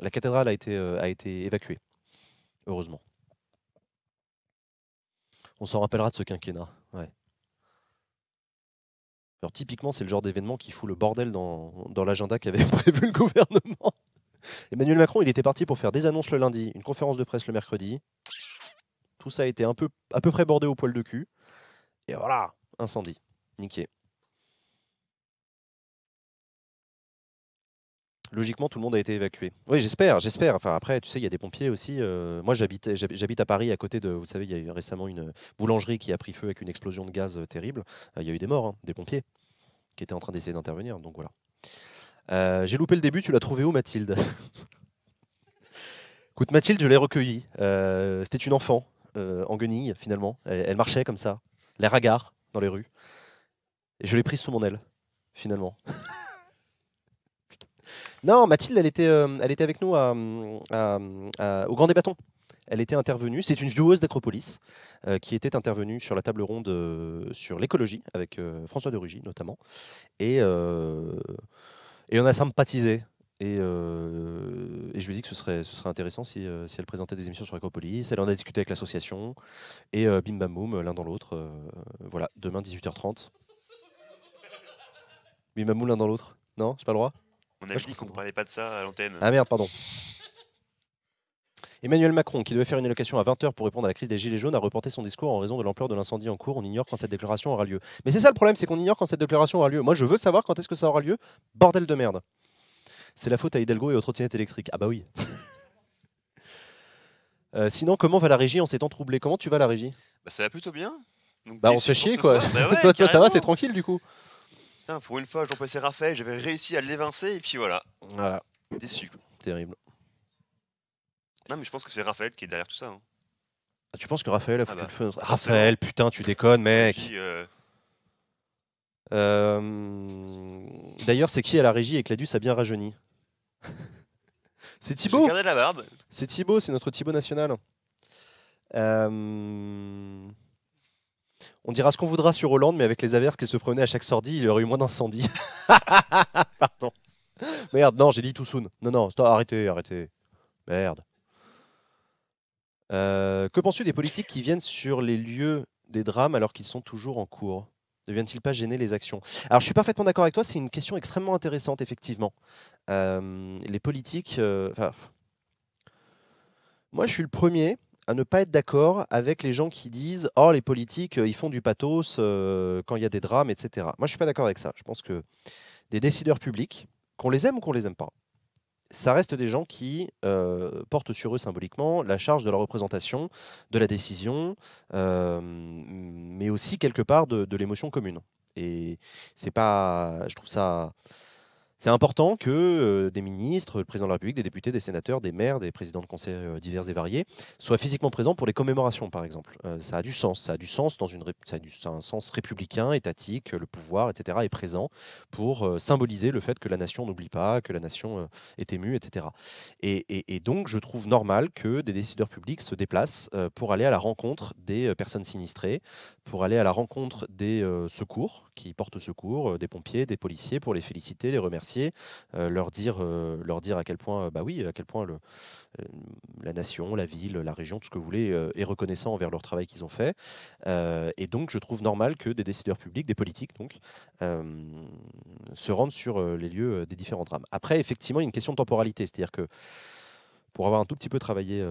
cathédrale a été évacuée. Heureusement. On s'en rappellera de ce quinquennat. Ouais. Alors typiquement, c'est le genre d'événement qui fout le bordel dans l'agenda qu'avait prévu le gouvernement. Emmanuel Macron, il était parti pour faire des annonces le lundi, une conférence de presse le mercredi. Tout ça a été à peu près bordé au poil de cul. Et voilà, incendie. Niqué. Logiquement, tout le monde a été évacué. Oui, j'espère. Enfin, après, tu sais, il y a des pompiers aussi. Moi, j'habite à Paris, à côté de. Vous savez, il y a eu récemment une boulangerie qui a pris feu avec une explosion de gaz terrible. Il y a eu des morts, hein, des pompiers qui étaient en train d'essayer d'intervenir. Donc voilà. J'ai loupé le début. Tu l'as trouvé où, Mathilde? Écoute, Mathilde, je l'ai recueillie. C'était une enfant en guenille, finalement. Elle marchait comme ça, l'air hagard dans les rues. Et je l'ai prise sous mon aile, finalement. Non, Mathilde, elle était avec nous au Grand Débatton. Elle était intervenue, c'est une joueuse d'Acropolis qui était intervenue sur la table ronde sur l'écologie avec François de Rugy notamment. Et on a sympathisé. Et je lui ai dit que ce serait intéressant si elle présentait des émissions sur Acropolis. Elle en a discuté avec l'association. Et bim bam boum, l'un dans l'autre. Voilà, demain 18h30. Bim bam boum, l'un dans l'autre. Non, j'ai pas le droit. On a dit qu'on ne parlait pas de ça à l'antenne. Ah merde, pardon. Emmanuel Macron, qui devait faire une allocation à 20h pour répondre à la crise des Gilets jaunes, a reporté son discours en raison de l'ampleur de l'incendie en cours. On ignore quand cette déclaration aura lieu. Mais c'est ça le problème, c'est qu'on ignore quand cette déclaration aura lieu. Moi, je veux savoir quand est-ce que ça aura lieu. Bordel de merde. C'est la faute à Hidalgo et aux trottinettes électriques. Ah bah oui. Sinon, comment va la régie en ces temps troublés? Comment tu vas la régie? Bah, ça va plutôt bien. Donc, Bah on déçu se fait pour chier ce quoi. soir. Bah ouais, toi ça va, carrément. c'est tranquille du coup. Putain, pour une fois, Jean-Paul Raphaël, j'avais réussi à l'évincer et puis voilà. Voilà. Déçu quoi. Terrible. Non mais je pense que c'est Raphaël qui est derrière tout ça. Hein. Ah, tu penses que Raphaël a foutu bah, le feu? forcément. Putain, tu déconnes, mec. Puis, D'ailleurs, c'est qui à la régie et Cladus a bien rajeuni? C'est j'ai Thibaut. gardé la barbe. C'est Thibaut, c'est notre Thibaut national. On dira ce qu'on voudra sur Hollande, mais avec les averses qui se prenaient à chaque sortie, il y aurait eu moins d'incendies. Pardon. Merde, non, j'ai dit too soon. Non, stop, arrêtez. Merde. Que penses-tu des politiques qui viennent sur les lieux des drames alors qu'ils sont toujours en cours? Ne viennent-ils pas gêner les actions? Alors, je suis parfaitement d'accord avec toi, c'est une question extrêmement intéressante, effectivement. Les politiques... moi, je suis le premier à ne pas être d'accord avec les gens qui disent « Oh, les politiques, ils font du pathos quand il y a des drames, etc. » Moi, je ne suis pas d'accord avec ça. Je pense que des décideurs publics, qu'on les aime ou qu'on les aime pas, ça reste des gens qui portent sur eux symboliquement la charge de la représentation, de la décision, mais aussi quelque part de l'émotion commune. Et c'est pas, je trouve ça, c'est important que des ministres, le président de la République, des députés, des sénateurs, des maires, des présidents de conseils divers et variés soient physiquement présents pour les commémorations, par exemple. Ça a du sens. Ça a du sens ça a un sens républicain, étatique. Le pouvoir, etc., est présent pour symboliser le fait que la nation n'oublie pas, que la nation est émue, etc. Et donc, je trouve normal que des décideurs publics se déplacent pour aller à la rencontre des personnes sinistrées, pour aller à la rencontre des secours qui portent secours, des pompiers, des policiers, pour les féliciter, les remercier, leur dire à quel point, bah oui, à quel point la nation, la ville, la région, tout ce que vous voulez, est reconnaissant envers leur travail qu'ils ont fait. Et donc, je trouve normal que des décideurs publics, des politiques, donc, se rendent sur les lieux des différents drames. Après, effectivement, il y a une question de temporalité, c'est-à-dire que pour avoir un tout petit peu travaillé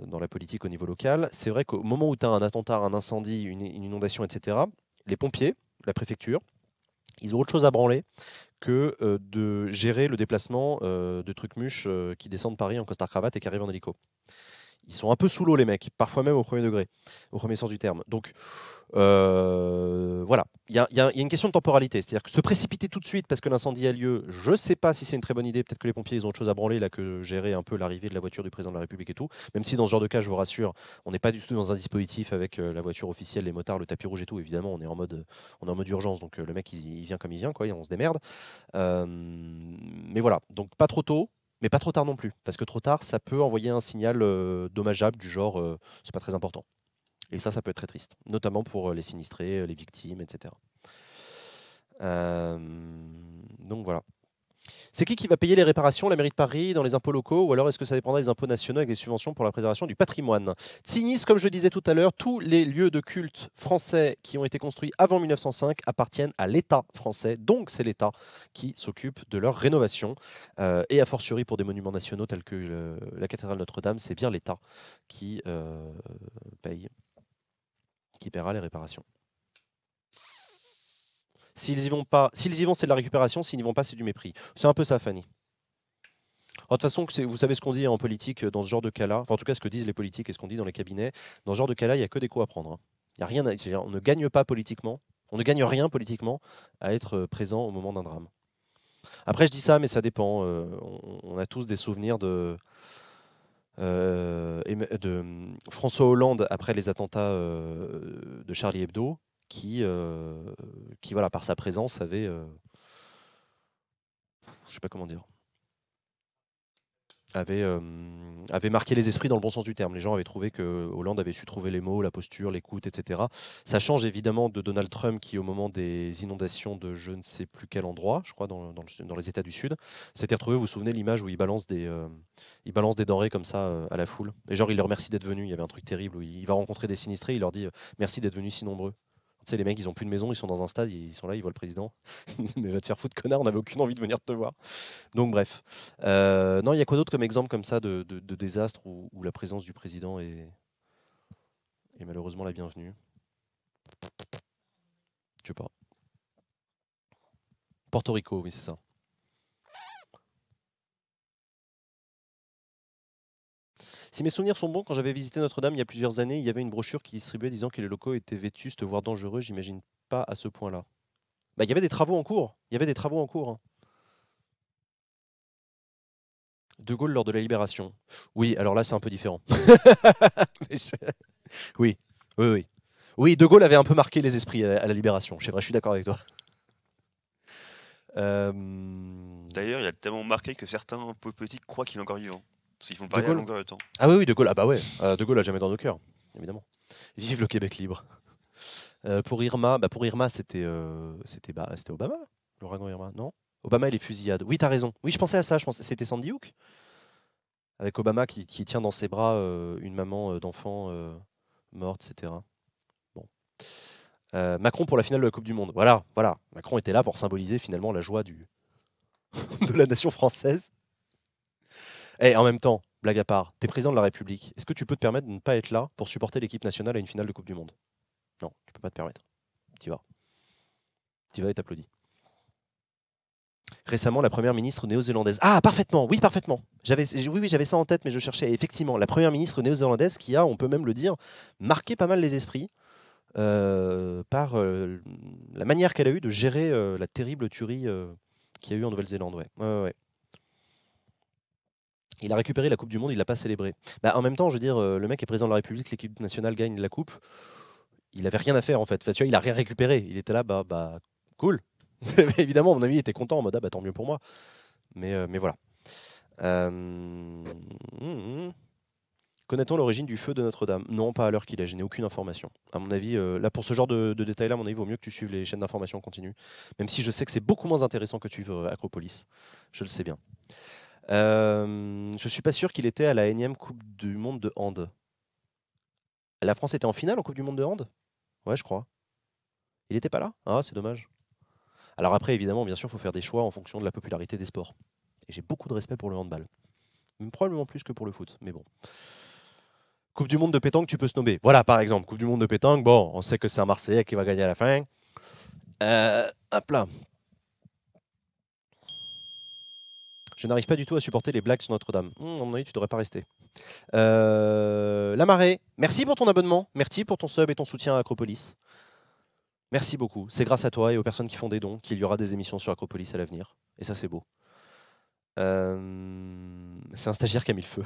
dans la politique au niveau local, c'est vrai qu'au moment où tu as un attentat, un incendie, une inondation, etc., les pompiers, la préfecture, ils ont autre chose à branler que de gérer le déplacement de trucs-muches qui descendent de Paris en costard-cravate et qui arrivent en hélico. Ils sont un peu sous l'eau, les mecs, parfois même au premier degré, au premier sens du terme. Donc, voilà, il y a une question de temporalité. C'est-à-dire que se précipiter tout de suite parce que l'incendie a lieu, je ne sais pas si c'est une très bonne idée. Peut-être que les pompiers, ils ont autre chose à branler là que gérer un peu l'arrivée de la voiture du président de la République et tout. Même si dans ce genre de cas, je vous rassure, on n'est pas du tout dans un dispositif avec la voiture officielle, les motards, le tapis rouge et tout. Évidemment, on est en mode urgence. Donc le mec, il vient comme il vient, quoi, et on se démerde. Mais voilà, donc pas trop tôt. Mais pas trop tard non plus, parce que trop tard, ça peut envoyer un signal dommageable du genre c'est pas très important. Et ça peut être très triste, notamment pour les sinistrés, les victimes, etc. Donc voilà. C'est qui va payer les réparations, la mairie de Paris, dans les impôts locaux, ou alors est-ce que ça dépendra des impôts nationaux avec des subventions pour la préservation du patrimoine? Tsinis, comme je le disais tout à l'heure, tous les lieux de culte français qui ont été construits avant 1905 appartiennent à l'État français, donc c'est l'État qui s'occupe de leur rénovation. Et a fortiori pour des monuments nationaux tels que la cathédrale Notre-Dame, c'est bien l'État qui paye, qui paiera les réparations. S'ils y vont pas, s'ils y vont, c'est de la récupération. S'ils n'y vont pas, c'est du mépris. C'est un peu ça, Fanny. De toute façon, vous savez ce qu'on dit en politique dans ce genre de cas-là. Enfin, en tout cas, ce que disent les politiques et ce qu'on dit dans les cabinets. Dans ce genre de cas-là, il n'y a que des coups à prendre. Il y a rien. On ne gagne pas politiquement. On ne gagne rien politiquement à être présent au moment d'un drame. Après, je dis ça, mais ça dépend. On a tous des souvenirs de François Hollande après les attentats de Charlie Hebdo, qui voilà, par sa présence avait, je sais pas comment dire, avait marqué les esprits dans le bon sens du terme. Les gens avaient trouvé que Hollande avait su trouver les mots, la posture, l'écoute, etc. Ça change évidemment de Donald Trump qui, au moment des inondations de je ne sais plus quel endroit, je crois dans les États du Sud, s'était retrouvé, vous vous souvenez, l'image où il balance des denrées comme ça à la foule. Et genre, il leur remercie d'être venus. Il y avait un truc terrible où il va rencontrer des sinistrés, il leur dit merci d'être venus si nombreux. Tu sais, les mecs, ils ont plus de maison, ils sont dans un stade, ils sont là, ils voient le président. Mais va te faire foutre, connard, on n'avait aucune envie de venir te voir. Donc bref. Non, il y a quoi d'autre comme exemple comme ça de désastre où la présence du président est malheureusement la bienvenue? Je sais pas. Porto Rico, oui, c'est ça. Si mes souvenirs sont bons, quand j'avais visité Notre-Dame il y a plusieurs années, il y avait une brochure qui distribuait disant que les locaux étaient vétustes, voire dangereux. J'imagine pas à ce point-là. Bah, il y avait des travaux en cours. Il y avait des travaux en cours. Hein. De Gaulle lors de la Libération. Oui, alors là, c'est un peu différent. Oui, oui, oui. Oui, De Gaulle avait un peu marqué les esprits à la Libération. C'est vrai, je suis d'accord avec toi. D'ailleurs, il a tellement marqué que certains politiques croient qu'il est encore vivant. Parce qu'ils font le De pari à Gaulle longueur de temps. Ah oui, oui, De Gaulle. Ah bah ouais, De Gaulle a jamais dans nos cœurs, évidemment. Vive le Québec libre. Pour Irma, c'était Obama, l'ouragan Irma, non? Obama et les fusillades. Oui, t'as raison. Oui, je pensais à ça. Je pensais c'était Sandy Hook, avec Obama qui tient dans ses bras une maman d'enfant morte, etc. Bon. Macron pour la finale de la Coupe du Monde. Voilà, voilà. Macron était là pour symboliser finalement la joie de la nation française. Et en même temps, blague à part, t'es président de la République. Est-ce que tu peux te permettre de ne pas être là pour supporter l'équipe nationale à une finale de Coupe du Monde? Non, tu peux pas te permettre. Tu vas. Tu vas et t'applaudis. Récemment, la première ministre néo-zélandaise. Ah, parfaitement, oui, parfaitement. Oui, j'avais ça en tête, mais je cherchais effectivement la première ministre néo-zélandaise qui a, on peut même le dire, marqué pas mal les esprits par la manière qu'elle a eue de gérer la terrible tuerie qu'il y a eu en Nouvelle-Zélande. Ouais. Ouais, ouais. Il a récupéré la Coupe du Monde, il l'a pas célébrée. Bah, en même temps, je veux dire, le mec est président de la République, l'équipe nationale gagne la Coupe. Il avait rien à faire en fait. Enfin, tu vois, il a rien récupéré. Il était là, bah cool. Évidemment, à mon avis, il était content en mode bah tant mieux pour moi. Mais voilà. Connaît-on l'origine du feu de Notre-Dame? Non, pas à l'heure qu'il est. Je n'ai aucune information. À mon avis, là pour ce genre de détails-là, à mon avis, il vaut mieux que tu suives les chaînes d'information en continu. Même si je sais que c'est beaucoup moins intéressant que de suivre Acropolis. Je le sais bien. Je suis pas sûr qu'il était à la énième Coupe du Monde de hand. La France était en finale en Coupe du Monde de hand? Ouais, je crois. Il n'était pas là? Ah, c'est dommage. Alors après, évidemment, bien sûr, il faut faire des choix en fonction de la popularité des sports. Et j'ai beaucoup de respect pour le handball. Probablement plus que pour le foot, mais bon. Coupe du monde de pétanque, tu peux snobber. Voilà, par exemple, Coupe du monde de pétanque, bon, on sait que c'est un Marseillais qui va gagner à la fin. Hop là. Je n'arrive pas du tout à supporter les blagues sur Notre-Dame. À mon avis, tu devrais pas rester. La Marée, merci pour ton abonnement. Merci pour ton sub et ton soutien à Acropolis. Merci beaucoup. C'est grâce à toi et aux personnes qui font des dons qu'il y aura des émissions sur Acropolis à l'avenir. Et ça, c'est beau. C'est un stagiaire qui a mis le feu.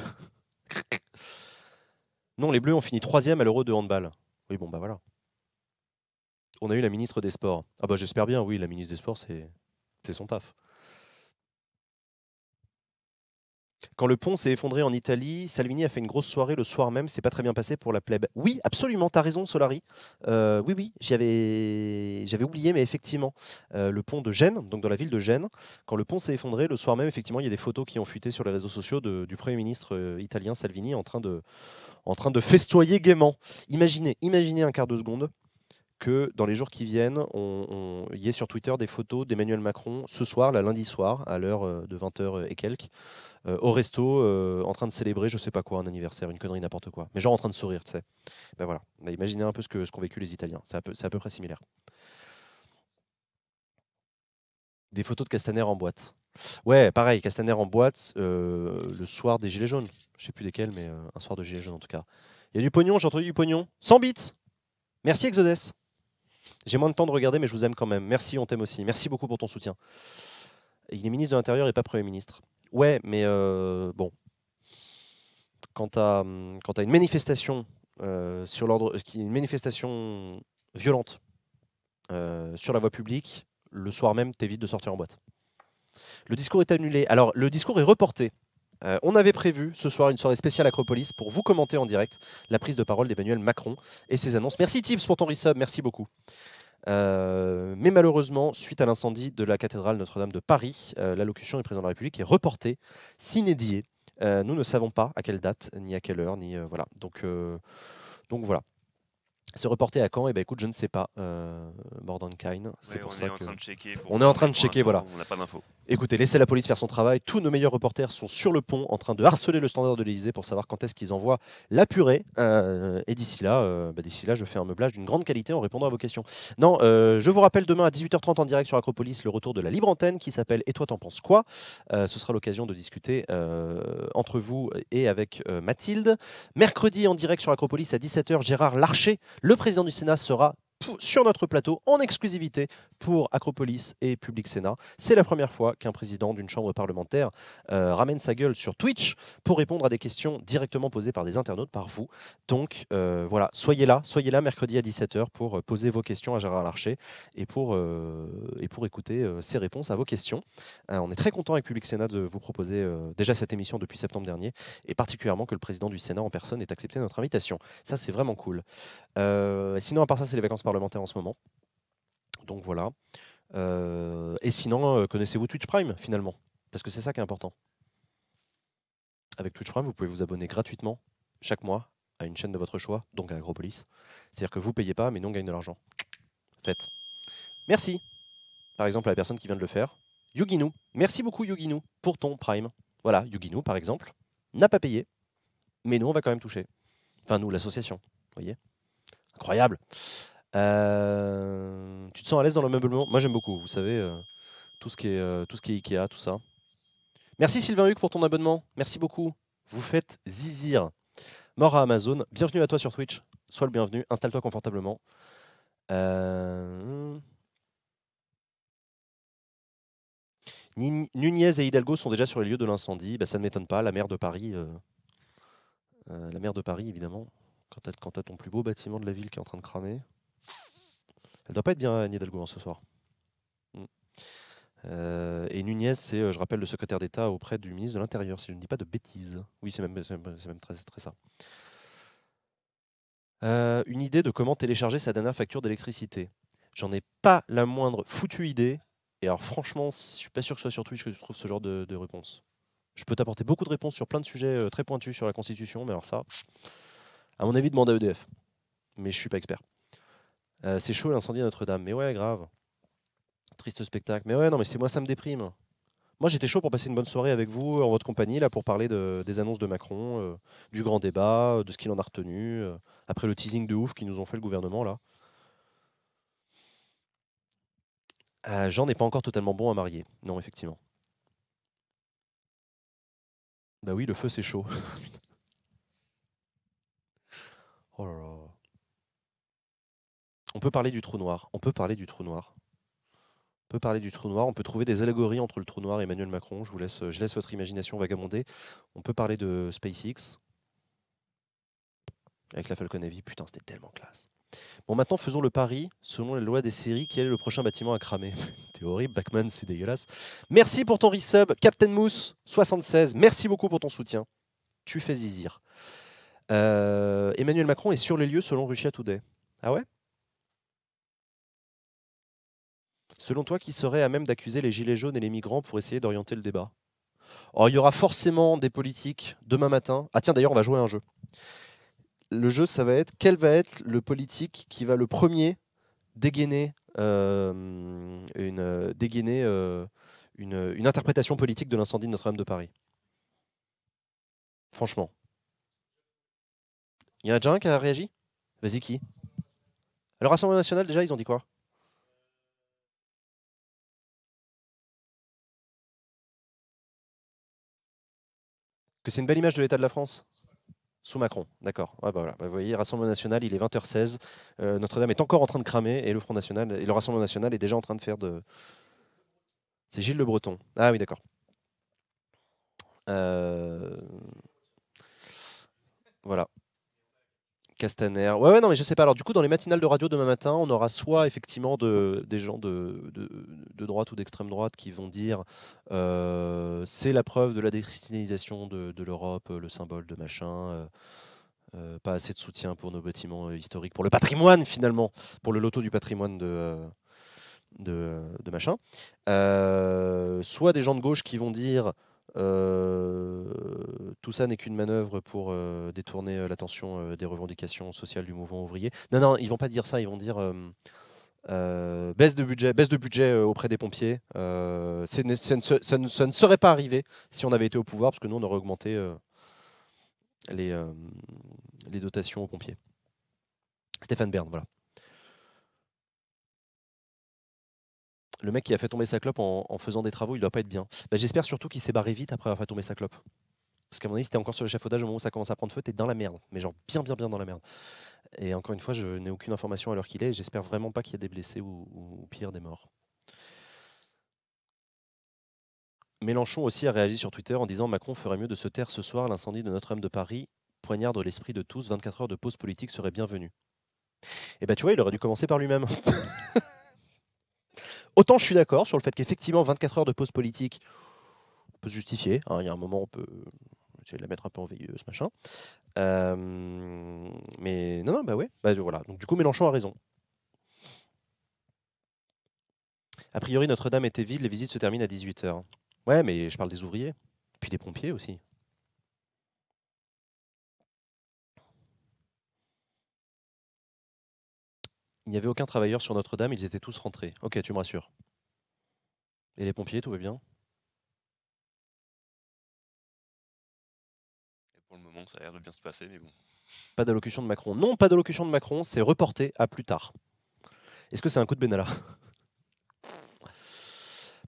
Non, les Bleus ont fini 3e à l'Euro de handball. Oui, bon, bah voilà. On a eu la ministre des Sports. Ah bah j'espère bien, oui, la ministre des Sports, c'est son taf. Quand le pont s'est effondré en Italie, Salvini a fait une grosse soirée le soir même. C'est pas très bien passé pour la plèbe. Oui, absolument, t'as raison, Solari. Oui, oui, j'avais oublié, mais effectivement, le pont de Gênes, donc dans la ville de Gênes, quand le pont s'est effondré le soir même, effectivement, il y a des photos qui ont fuité sur les réseaux sociaux du Premier ministre italien Salvini en train de festoyer gaiement. Imaginez un quart de seconde que dans les jours qui viennent, il y ait sur Twitter des photos d'Emmanuel Macron ce soir, là, lundi soir, à l'heure de 20h et quelques, au resto, en train de célébrer, je sais pas quoi, un anniversaire, une connerie, n'importe quoi. Mais genre en train de sourire, tu sais. Ben voilà, imaginez un peu ce qu'ont vécu les Italiens. C'est à peu près similaire. Des photos de Castaner en boîte. Ouais, pareil, Castaner en boîte, le soir des Gilets jaunes. Je sais plus desquels, mais un soir de Gilets jaunes en tout cas. Il y a du pognon, j'ai entendu du pognon. 100 bits. Merci Exodus. J'ai moins de temps de regarder, mais je vous aime quand même. Merci, on t'aime aussi. Merci beaucoup pour ton soutien. Il est ministre de l'Intérieur et pas Premier ministre. Ouais, mais bon. Quand tu as une manifestation sur l'ordre, une manifestation violente sur la voie publique, le soir même, t'évites de sortir en boîte. Le discours est annulé. Alors, le discours est reporté. On avait prévu ce soir une soirée spéciale Acropolis pour vous commenter en direct la prise de parole d'Emmanuel Macron et ses annonces. Merci Tips pour ton resub, merci beaucoup. Mais malheureusement, suite à l'incendie de la cathédrale Notre-Dame de Paris, l'allocution du président de la République est reportée, sine-die. Nous ne savons pas à quelle date, ni à quelle heure, ni voilà. Donc voilà. C'est reporté à quand? Eh ben écoute, je ne sais pas. Mordenkainen, c'est pour ça que on est en train de checker, voilà. On n'a pas d'infos. Écoutez, laissez la police faire son travail. Tous nos meilleurs reporters sont sur le pont en train de harceler le standard de l'Élysée pour savoir quand est-ce qu'ils envoient la purée. Et d'ici là, je fais un meublage d'une grande qualité en répondant à vos questions. Non, je vous rappelle demain à 18h30 en direct sur Acropolis le retour de la libre antenne qui s'appelle Et toi t'en penses quoi? Ce sera l'occasion de discuter entre vous et avec Mathilde. Mercredi en direct sur Acropolis à 17h, Gérard Larcher, le président du Sénat, sera sur notre plateau en exclusivité pour Acropolis et Public Sénat. C'est la première fois qu'un président d'une chambre parlementaire ramène sa gueule sur Twitch pour répondre à des questions directement posées par des internautes, par vous. Donc voilà, soyez là mercredi à 17h pour poser vos questions à Gérard Larcher et pour écouter ses réponses à vos questions. On est très content avec Public Sénat de vous proposer déjà cette émission depuis septembre dernier et particulièrement que le président du Sénat en personne ait accepté notre invitation. Ça, c'est vraiment cool. Sinon, à part ça, c'est les vacances parlementaires en ce moment. Donc voilà. Et sinon, connaissez-vous Twitch Prime finalement? Parce que c'est ça qui est important. Avec Twitch Prime, vous pouvez vous abonner gratuitement chaque mois à une chaîne de votre choix, donc à Agropolis. C'est-à-dire que vous ne payez pas, mais nous on gagne de l'argent. Faites. Merci. Par exemple, à la personne qui vient de le faire. Yuginu. Merci beaucoup Yuginu pour ton Prime. Voilà, Yuginu par exemple n'a pas payé, mais nous on va quand même toucher. Enfin nous, l'association. Vous voyez? Incroyable. Tu te sens à l'aise dans l'ameublement? Moi j'aime beaucoup, vous savez, tout ce qui est Ikea, tout ça. Merci Sylvain Huc pour ton abonnement, merci beaucoup. Vous faites zizir. Mort à Amazon, bienvenue à toi sur Twitch. Sois le bienvenu, installe-toi confortablement. Nunez et Hidalgo sont déjà sur les lieux de l'incendie. Bah, ça ne m'étonne pas, la maire de Paris, évidemment, quand tu as ton plus beau bâtiment de la ville qui est en train de cramer. Elle doit pas être bien Anne Hidalgo ce soir. Et Nunez, c'est, je rappelle, le secrétaire d'État auprès du ministre de l'Intérieur, si je ne dis pas de bêtises. Oui, c'est même très ça. Une idée de comment télécharger sa dernière facture d'électricité. J'en ai pas la moindre foutue idée. Et alors franchement, je suis pas sûr que ce soit sur Twitch que tu trouves ce genre de réponse. Je peux t'apporter beaucoup de réponses sur plein de sujets très pointus sur la Constitution, mais alors ça, à mon avis, demande à EDF. Mais je suis pas expert. C'est chaud l'incendie à Notre-Dame. Mais ouais, grave. Triste spectacle. Mais ouais, non, mais c'est moi, ça me déprime. Moi, j'étais chaud pour passer une bonne soirée avec vous, en votre compagnie, là, pour parler des annonces de Macron, du grand débat, de ce qu'il en a retenu, après le teasing de ouf qu'ils nous ont fait le gouvernement, là. Jean n'est pas encore totalement bon à marier. Non, effectivement. Bah oui, le feu, c'est chaud. Oh là là. On peut parler du trou noir. On peut parler du trou noir. On peut trouver des allégories entre le trou noir et Emmanuel Macron. Je laisse votre imagination vagabonder. On peut parler de SpaceX avec la Falcon Heavy. Putain, c'était tellement classe. Bon, maintenant, faisons le pari, selon les lois des séries, quel est le prochain bâtiment à cramer. T'es horrible, Backman, c'est dégueulasse. Merci pour ton resub, Captain Mousse, 76. Merci beaucoup pour ton soutien. Tu fais zizir. Emmanuel Macron est sur les lieux selon Russia Today. Ah ouais? Selon toi, qui serait à même d'accuser les gilets jaunes et les migrants pour essayer d'orienter le débat? Oh, il y aura forcément des politiques demain matin. Ah tiens, d'ailleurs, on va jouer à un jeu. Le jeu, ça va être quel va être le politique qui va le premier dégainer, une interprétation politique de l'incendie de Notre-Dame de Paris. Franchement. Il y en a déjà un qui a réagi? Vas-y, qui? Le Rassemblement national, déjà, ils ont dit quoi? Que c'est une belle image de l'état de la France? Sous Macron, d'accord. Ouais, bah voilà. Bah, vous voyez, Rassemblement national, il est 20h16. Notre-Dame est encore en train de cramer et le Front national et le Rassemblement national est déjà en train de faire de. C'est Gilles Le Breton. Ah oui, d'accord. Voilà. Castaner. Ouais, non, mais je sais pas. Alors, du coup, dans les matinales de radio demain matin, on aura soit effectivement des gens de droite ou d'extrême droite qui vont dire c'est la preuve de la déchristianisation de l'Europe, le symbole de machin. Pas assez de soutien pour nos bâtiments historiques, pour le patrimoine finalement, pour le loto du patrimoine de machin. Soit des gens de gauche qui vont dire tout ça n'est qu'une manœuvre pour détourner l'attention des revendications sociales du mouvement ouvrier. Non, non, ils vont pas dire ça, ils vont dire baisse de budget auprès des pompiers. Ça ne serait pas arrivé si on avait été au pouvoir, parce que nous, on aurait augmenté les dotations aux pompiers. Stéphane Bern, voilà. Le mec qui a fait tomber sa clope en faisant des travaux, il doit pas être bien. Bah, j'espère surtout qu'il s'est barré vite après avoir fait tomber sa clope. Parce qu'à mon avis, si t'es encore sur l'échafaudage au moment où ça commence à prendre feu, t'es dans la merde. Mais genre bien dans la merde. Et encore une fois, je n'ai aucune information à l'heure qu'il est. J'espère vraiment pas qu'il y ait des blessés ou pire des morts. Mélenchon aussi a réagi sur Twitter en disant Macron ferait mieux de se taire ce soir. L'incendie de Notre-Dame de Paris poignarde l'esprit de tous. 24 heures de pause politique seraient bienvenues. Et bah tu vois, il aurait dû commencer par lui-même. Autant je suis d'accord sur le fait qu'effectivement 24 heures de pause politique peut se justifier. Hein, il y a un moment, on peut essayer de la mettre un peu en veilleuse, machin. Mais non, bah ouais, bah voilà. Donc du coup, Mélenchon a raison. A priori, Notre-Dame était vide, les visites se terminent à 18h. Ouais, mais je parle des ouvriers, puis des pompiers aussi. Il n'y avait aucun travailleur sur Notre-Dame, ils étaient tous rentrés. Ok, tu me rassures. Et les pompiers, tout va bien? Et pour le moment, ça a l'air de bien se passer, mais bon. Pas d'allocution de Macron. Non, pas d'allocution de Macron, c'est reporté à plus tard. Est-ce que c'est un coup de Benalla?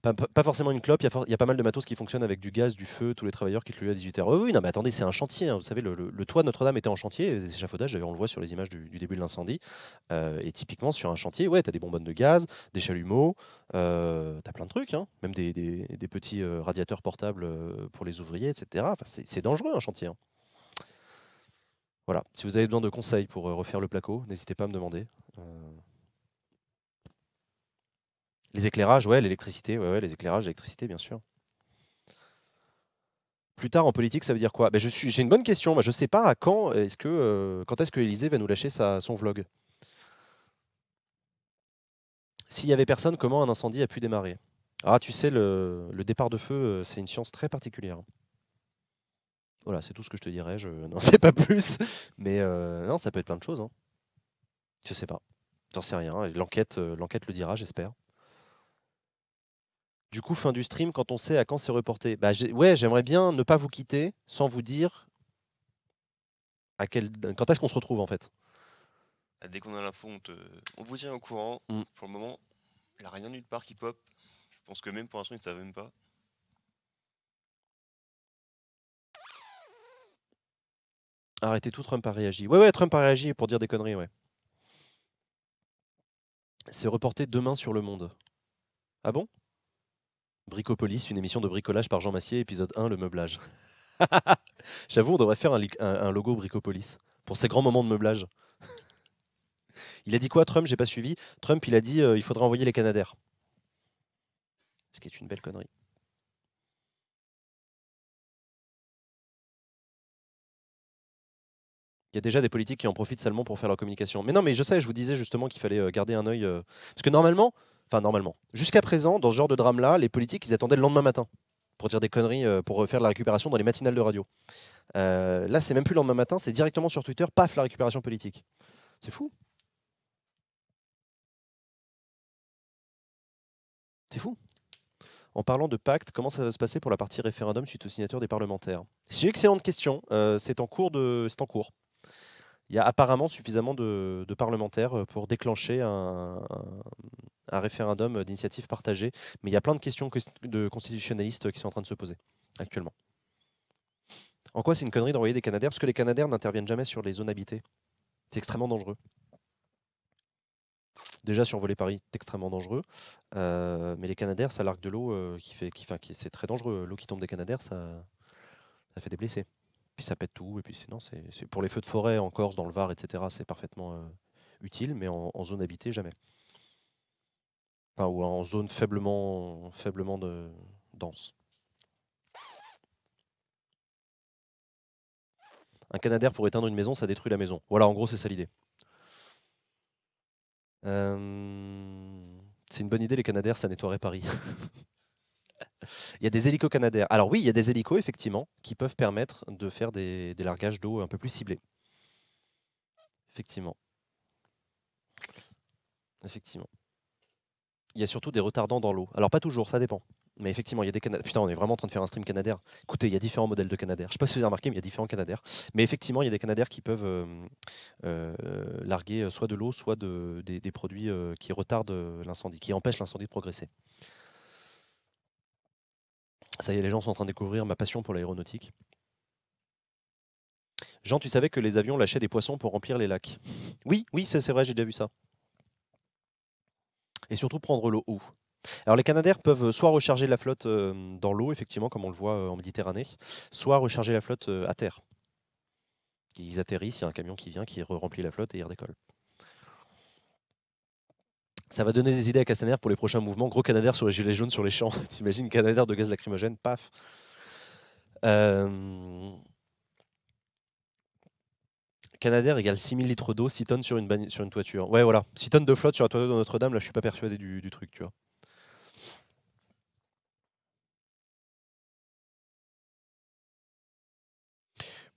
Pas forcément une clope, il y a pas mal de matos qui fonctionnent avec du gaz, du feu, tous les travailleurs qui le à 18h. Oui, oui, non, mais attendez, c'est un chantier. Hein. Vous savez, le toit de Notre-Dame était en chantier, les échafaudages, d'ailleurs, on le voit sur les images du début de l'incendie. Et typiquement, sur un chantier, ouais, tu as des bonbonnes de gaz, des chalumeaux, tu as plein de trucs, hein. Même des petits radiateurs portables pour les ouvriers, etc. Enfin, c'est dangereux, un chantier. Hein. Voilà, si vous avez besoin de conseils pour refaire le placo, n'hésitez pas à me demander. Les éclairages, ouais, l'électricité, ouais, les éclairages, l'électricité, bien sûr. Plus tard en politique, ça veut dire quoi? J'ai une bonne question. Moi, je ne sais pas à quand est-ce que l'Élysée va nous lâcher son vlog. S'il y avait personne, comment un incendie a pu démarrer? Ah, tu sais, le départ de feu, c'est une science très particulière. Voilà, c'est tout ce que je te dirais. Je n'en sais pas plus. Mais non, ça peut être plein de choses. Hein. Je sais pas. J'en sais rien. L'enquête le dira, j'espère. Du coup, fin du stream, quand on sait à quand c'est reporté. Bah, ouais, j'aimerais bien ne pas vous quitter sans vous dire quand est-ce qu'on se retrouve en fait. Dès qu'on a l'info, on vous tient au courant. Pour le moment, il n'y a rien nulle part qui pop. Je pense que même pour l'instant, ils ne savent même pas. Arrêtez tout, Trump a réagi. Ouais, Trump a réagi pour dire des conneries, ouais. C'est reporté demain sur Le Monde. Ah bon? Bricopolis, une émission de bricolage par Jean Massier, épisode 1, le meublage. J'avoue, on devrait faire un logo Bricopolis pour ces grands moments de meublage. Il a dit quoi, Trump? J'ai pas suivi. Trump, il a dit il faudrait envoyer les Canadaires. Ce qui est une belle connerie. Il y a déjà des politiques qui en profitent seulement pour faire leur communication. Mais non, mais je sais, je vous disais justement qu'il fallait garder un œil. Parce que normalement, jusqu'à présent, dans ce genre de drame-là, les politiques, ils attendaient le lendemain matin pour dire des conneries, pour faire la récupération dans les matinales de radio. Là, c'est même plus le lendemain matin, c'est directement sur Twitter, paf, la récupération politique. C'est fou. C'est fou. En parlant de pacte, comment ça va se passer pour la partie référendum suite aux signatures des parlementaires? C'est une excellente question. C'est en cours. Il y a apparemment suffisamment de parlementaires pour déclencher un référendum d'initiative partagée. Mais il y a plein de questions de constitutionnalistes qui sont en train de se poser actuellement. En quoi c'est une connerie d'envoyer des Canadaires? Parce que les Canadaires n'interviennent jamais sur les zones habitées. C'est extrêmement dangereux. Déjà, survoler Paris, c'est extrêmement dangereux. Mais les Canadaires, ça largue de l'eau c'est très dangereux. L'eau qui tombe des Canadaires, ça fait des blessés. Puis ça pète tout. Et puis sinon, c'est pour les feux de forêt en Corse, dans le Var, etc., c'est parfaitement utile, mais en zone habitée, jamais. Enfin, ou en zone faiblement dense. Un Canadair pour éteindre une maison, ça détruit la maison. Voilà, en gros, c'est ça l'idée. C'est une bonne idée, les Canadaires, ça nettoierait Paris. Il y a des hélicos Canadair. Alors oui, il y a des hélicos, effectivement, qui peuvent permettre de faire des largages d'eau un peu plus ciblés. Effectivement. Effectivement. Il y a surtout des retardants dans l'eau. Alors pas toujours, ça dépend. Mais effectivement, il y a des Canadair. Putain, on est vraiment en train de faire un stream Canadair. Écoutez, il y a différents modèles de Canadair. Je ne sais pas si vous avez remarqué, mais il y a différents Canadair. Mais effectivement, il y a des Canadair qui peuvent larguer soit de l'eau, soit des produits qui retardent l'incendie, qui empêchent l'incendie de progresser. Ça y est, les gens sont en train de découvrir ma passion pour l'aéronautique. Jean, tu savais que les avions lâchaient des poissons pour remplir les lacs? Oui, oui, c'est vrai, j'ai déjà vu ça. Et surtout prendre l'eau où? Alors les Canadair peuvent soit recharger la flotte dans l'eau, effectivement, comme on le voit en Méditerranée, soit recharger la flotte à terre. Ils atterrissent, il y a un camion qui vient, qui remplit la flotte et ils redécollent. Ça va donner des idées à Castaner pour les prochains mouvements. Gros Canadair sur les gilets jaunes sur les champs. T'imagines Canadair de gaz lacrymogène, paf. Canadair égale 6000 litres d'eau, 6 tonnes sur une toiture. Ouais, voilà. 6 tonnes de flotte sur la toiture de Notre-Dame, là, je suis pas persuadé du truc, tu vois.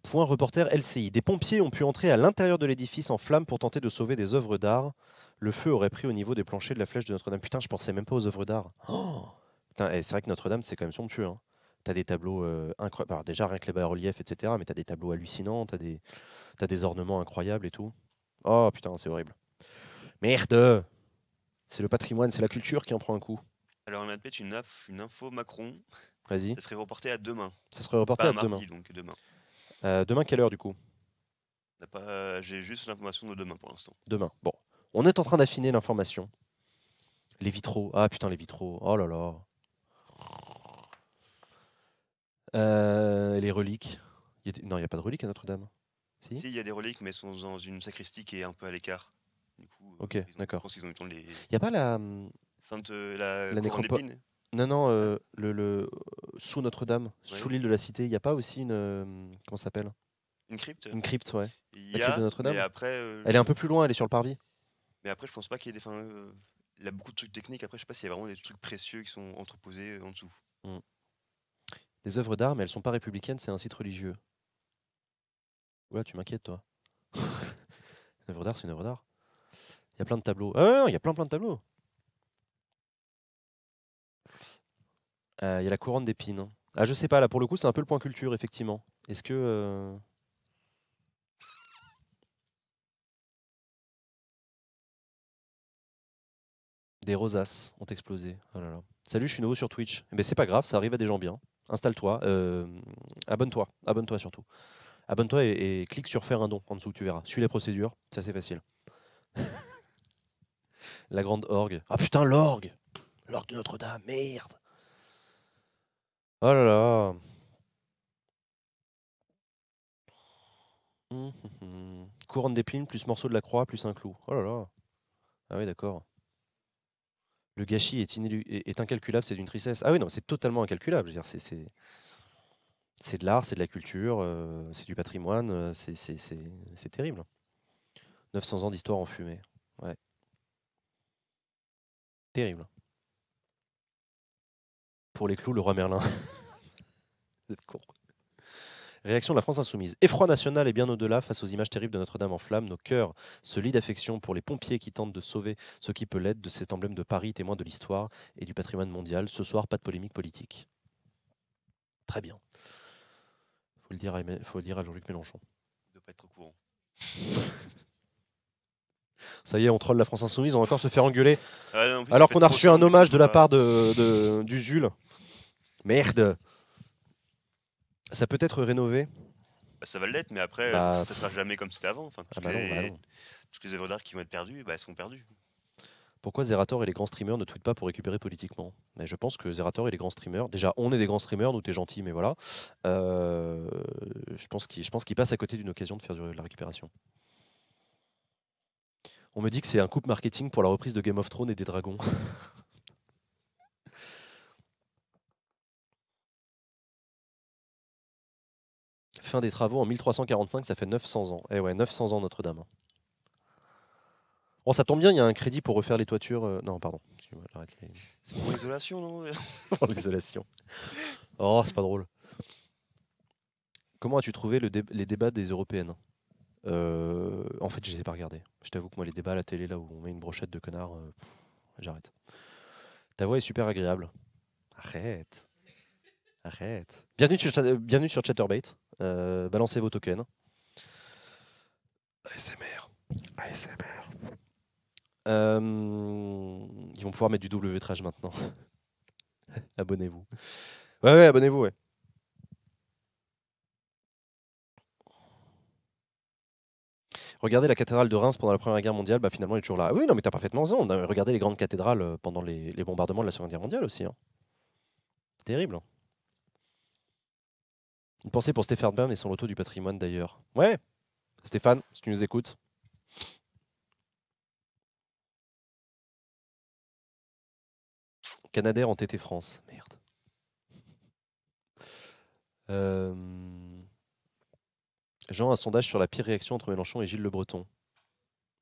Point reporter LCI. Des pompiers ont pu entrer à l'intérieur de l'édifice en flammes pour tenter de sauver des œuvres d'art. Le feu aurait pris au niveau des planchers de la flèche de Notre-Dame. Putain, je pensais même pas aux œuvres d'art. Oh putain, c'est vrai que Notre-Dame, c'est quand même somptueux. Hein. T'as des tableaux incroyables. Alors déjà, rien que les bas-reliefs, etc. Mais t'as des tableaux hallucinants, t'as des ornements incroyables et tout. Oh putain, c'est horrible. Merde. C'est le patrimoine, c'est la culture qui en prend un coup. Alors on a peut-être une info Macron. Vas-y. Ça serait reporté à demain. Ça serait reporté à mardi, demain. Donc demain. Demain, quelle heure du coup? J'ai juste l'information de demain pour l'instant. Demain. Bon. On est en train d'affiner l'information. Les vitraux. Ah putain, les vitraux. Oh là là. Les reliques. Non, il n'y a pas de reliques à Notre-Dame. Si, il y a des reliques, mais elles sont dans une sacristie qui est un peu à l'écart. Du coup, ok, d'accord. Je pense qu'ils ont eu le temps de les. Il n'y a pas la. La nécropole. Non, sous Notre-Dame, ouais. Sous l'île de la Cité, il n'y a pas aussi une. Comment ça s'appelle? Une crypte. Une crypte, ouais. La crypte de Notre-Dame. Après, elle est un peu plus loin, elle est sur le parvis. Mais après, je pense pas qu'il y ait des. Il y a beaucoup de trucs techniques. Après, je sais pas s'il y a vraiment des trucs précieux qui sont entreposés en dessous. Des œuvres d'art, mais elles sont pas républicaines, c'est un site religieux. Oula, tu m'inquiètes, toi. Une œuvre d'art, c'est une œuvre d'art. Il y a plein de tableaux. Ah non, il y a plein de tableaux. Il y a la couronne d'épines. Ah, je sais pas, là, pour le coup, c'est un peu le point culture, effectivement. Est-ce que... Des rosaces ont explosé. Oh là là. Salut, je suis nouveau sur Twitch. Mais c'est pas grave, ça arrive à des gens bien. Installe-toi, abonne-toi surtout. Abonne-toi et clique sur faire un don en dessous, tu verras. Suis les procédures, c'est assez facile. La grande orgue. Ah putain, l'orgue! L'orgue de Notre-Dame, merde! Oh là là! couronne d'épines, plus morceau de la croix, plus un clou. Oh là là. Ah oui, d'accord. Le gâchis est incalculable, c'est d'une tristesse. Ah oui, non, c'est totalement incalculable. Je veux dire, c'est de l'art, c'est de la culture, c'est du patrimoine, c'est terrible. 900 ans d'histoire en fumée. Ouais. Terrible. Pour les clous, le roi Merlin. Vous êtes con. Réaction de la France insoumise. Effroi national et bien au-delà, face aux images terribles de Notre-Dame en flammes, nos cœurs se lient d'affection pour les pompiers qui tentent de sauver ce qui peut l'être de cet emblème de Paris, témoin de l'histoire et du patrimoine mondial. Ce soir, pas de polémique politique. Très bien. Faut le dire à Jean-Luc Mélenchon. Il ne doit pas être au courant. Ça y est, on troll la France insoumise, on va encore se faire engueuler. Ah non, en plus, Alors ça qu'on fait a trop reçu un simple, hommage de la pas- part d'Usul. Merde. Ça peut être rénové. Bah, ça va l'être, mais après, Bah, ça sera jamais comme c'était avant. Enfin, Ah bah non. toutes les œuvres d'art qui vont être perdues, bah, elles seront perdues. Pourquoi Zerator et les grands streamers ne tweetent pas pour récupérer politiquement? Mais je pense que Zerator et les grands streamers, déjà on est des grands streamers, nous t'es gentil, mais voilà. Je pense qu'ils passent à côté d'une occasion de faire de la récupération. On me dit que c'est un coup marketing pour la reprise de Game of Thrones et des dragons. Fin des travaux en 1345, ça fait 900 ans. Eh ouais, 900 ans Notre-Dame. Bon, ça tombe bien, il y a un crédit pour refaire les toitures. Non, pardon. Excuse-moi, j'arrête les... C'est pour l'isolation, non? pour l'isolation. Oh, c'est pas drôle. Comment as-tu trouvé les débats des européennes? En fait, je les ai pas regardés. Je t'avoue que moi, les débats à la télé, là où on met une brochette de connards, j'arrête. Ta voix est super agréable. Arrête. Arrête. Bienvenue sur Chatterbait. Balancez vos tokens. ASMR. ASMR. Ils vont pouvoir mettre du double vitrage maintenant. Abonnez-vous. Ouais, abonnez-vous, ouais. Regardez la cathédrale de Reims pendant la Première Guerre mondiale, bah finalement elle est toujours là. Ah oui, non mais t'as parfaitement raison. Regardez les grandes cathédrales pendant les bombardements de la Seconde Guerre mondiale aussi. Hein. Terrible. Hein. Une pensée pour Stéphane Bern et son loto du patrimoine d'ailleurs. Ouais, Stéphane, si tu nous écoutes. Canadair en TT France. Merde. Jean, un sondage sur la pire réaction entre Mélenchon et Gilles Le Breton.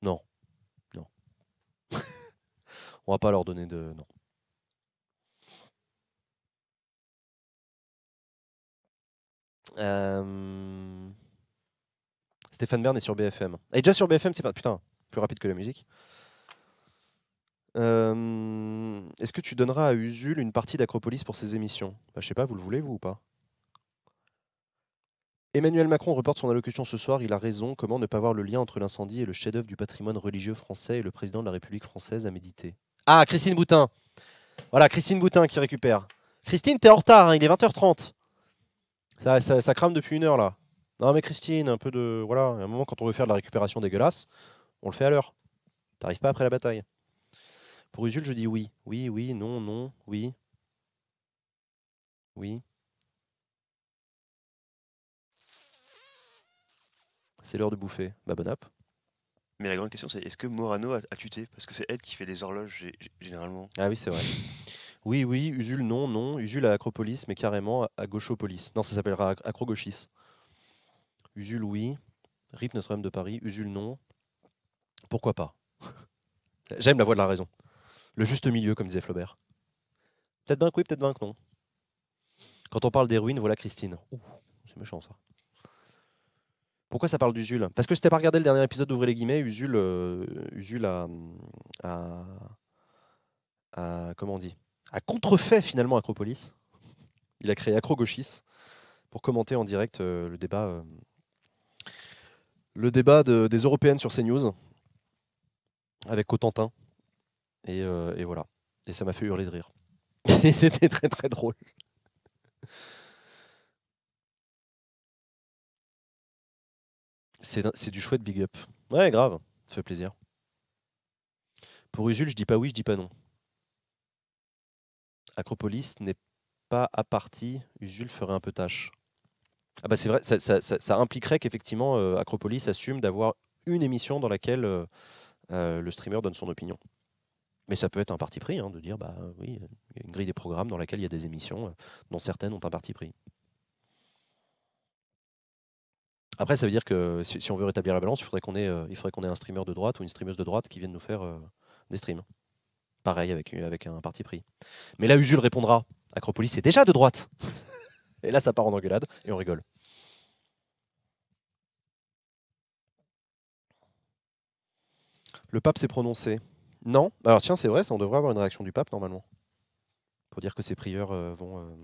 Non. Non. On va pas leur donner de... Non. Stéphane Bern est sur BFM. Et déjà sur BFM, c'est pas... Putain, plus rapide que la musique. Est-ce que tu donneras à Usul une partie d'Acropolis pour ses émissions? Bah, je sais pas, vous le voulez, vous, ou pas? Emmanuel Macron reporte son allocution ce soir. Il a raison. Comment ne pas voir le lien entre l'incendie et le chef-d'œuvre du patrimoine religieux français et le président de la République française à méditer? Ah, Christine Boutin. Voilà, Christine Boutin qui récupère. Christine, t'es en retard, hein, il est 20h30. Ça crame depuis 1 heure, là. Non, mais Christine, un peu de... Voilà, à un moment, quand on veut faire de la récupération dégueulasse, on le fait à l'heure. T'arrives pas après la bataille. Pour Usul, je dis oui. Oui, oui, non, non, oui. Oui. C'est l'heure de bouffer. Bah, bon app. Mais la grande question, c'est est-ce que Morano a tuté? Parce que c'est elle qui fait les horloges, généralement. Ah oui, c'est vrai. Oui, oui, Usul, non, non. Usul à Acropolis, mais carrément à Gauchopolis. Non, ça s'appellera Acrogauchis. Usul, oui. RIP Notre-Dame de Paris. Usul, non. Pourquoi pas? J'aime la voix de la raison. Le juste milieu, comme disait Flaubert. Peut-être bien que oui, peut-être bien que non. Quand on parle des ruines, voilà Christine. Ouh, c'est méchant ça. Pourquoi ça parle d'Usul? Parce que si t'as pas regardé le dernier épisode d'Ouvrez les guillemets, Usul comment on dit, a contrefait finalement Acropolis. Il a créé Acrogauchis pour commenter en direct le débat des européennes sur CNews avec Cotentin. Et voilà. Et ça m'a fait hurler de rire. Et c'était très très drôle. C'est du chouette big up. Ouais, grave. Ça fait plaisir. Pour Usul, je dis pas oui, je dis pas non. Acropolis n'est pas à partie. Usul ferait un peu tâche. Ah bah c'est vrai, ça impliquerait qu'effectivement Acropolis assume d'avoir une émission dans laquelle le streamer donne son opinion. Mais ça peut être un parti pris, hein, de dire, bah oui, il y a une grille des programmes dans laquelle il y a des émissions dont certaines ont un parti pris. Après, ça veut dire que si on veut rétablir la balance, il faudrait qu'on ait un streamer de droite ou une streameuse de droite qui vienne nous faire des streams. Pareil, avec un parti pris. Mais là, Usul répondra, Acropolis est déjà de droite. Et là, ça part en engueulade et on rigole. Le pape s'est prononcé. Non. Alors tiens, c'est vrai, ça, on devrait avoir une réaction du pape normalement. Pour dire que ses prieurs vont...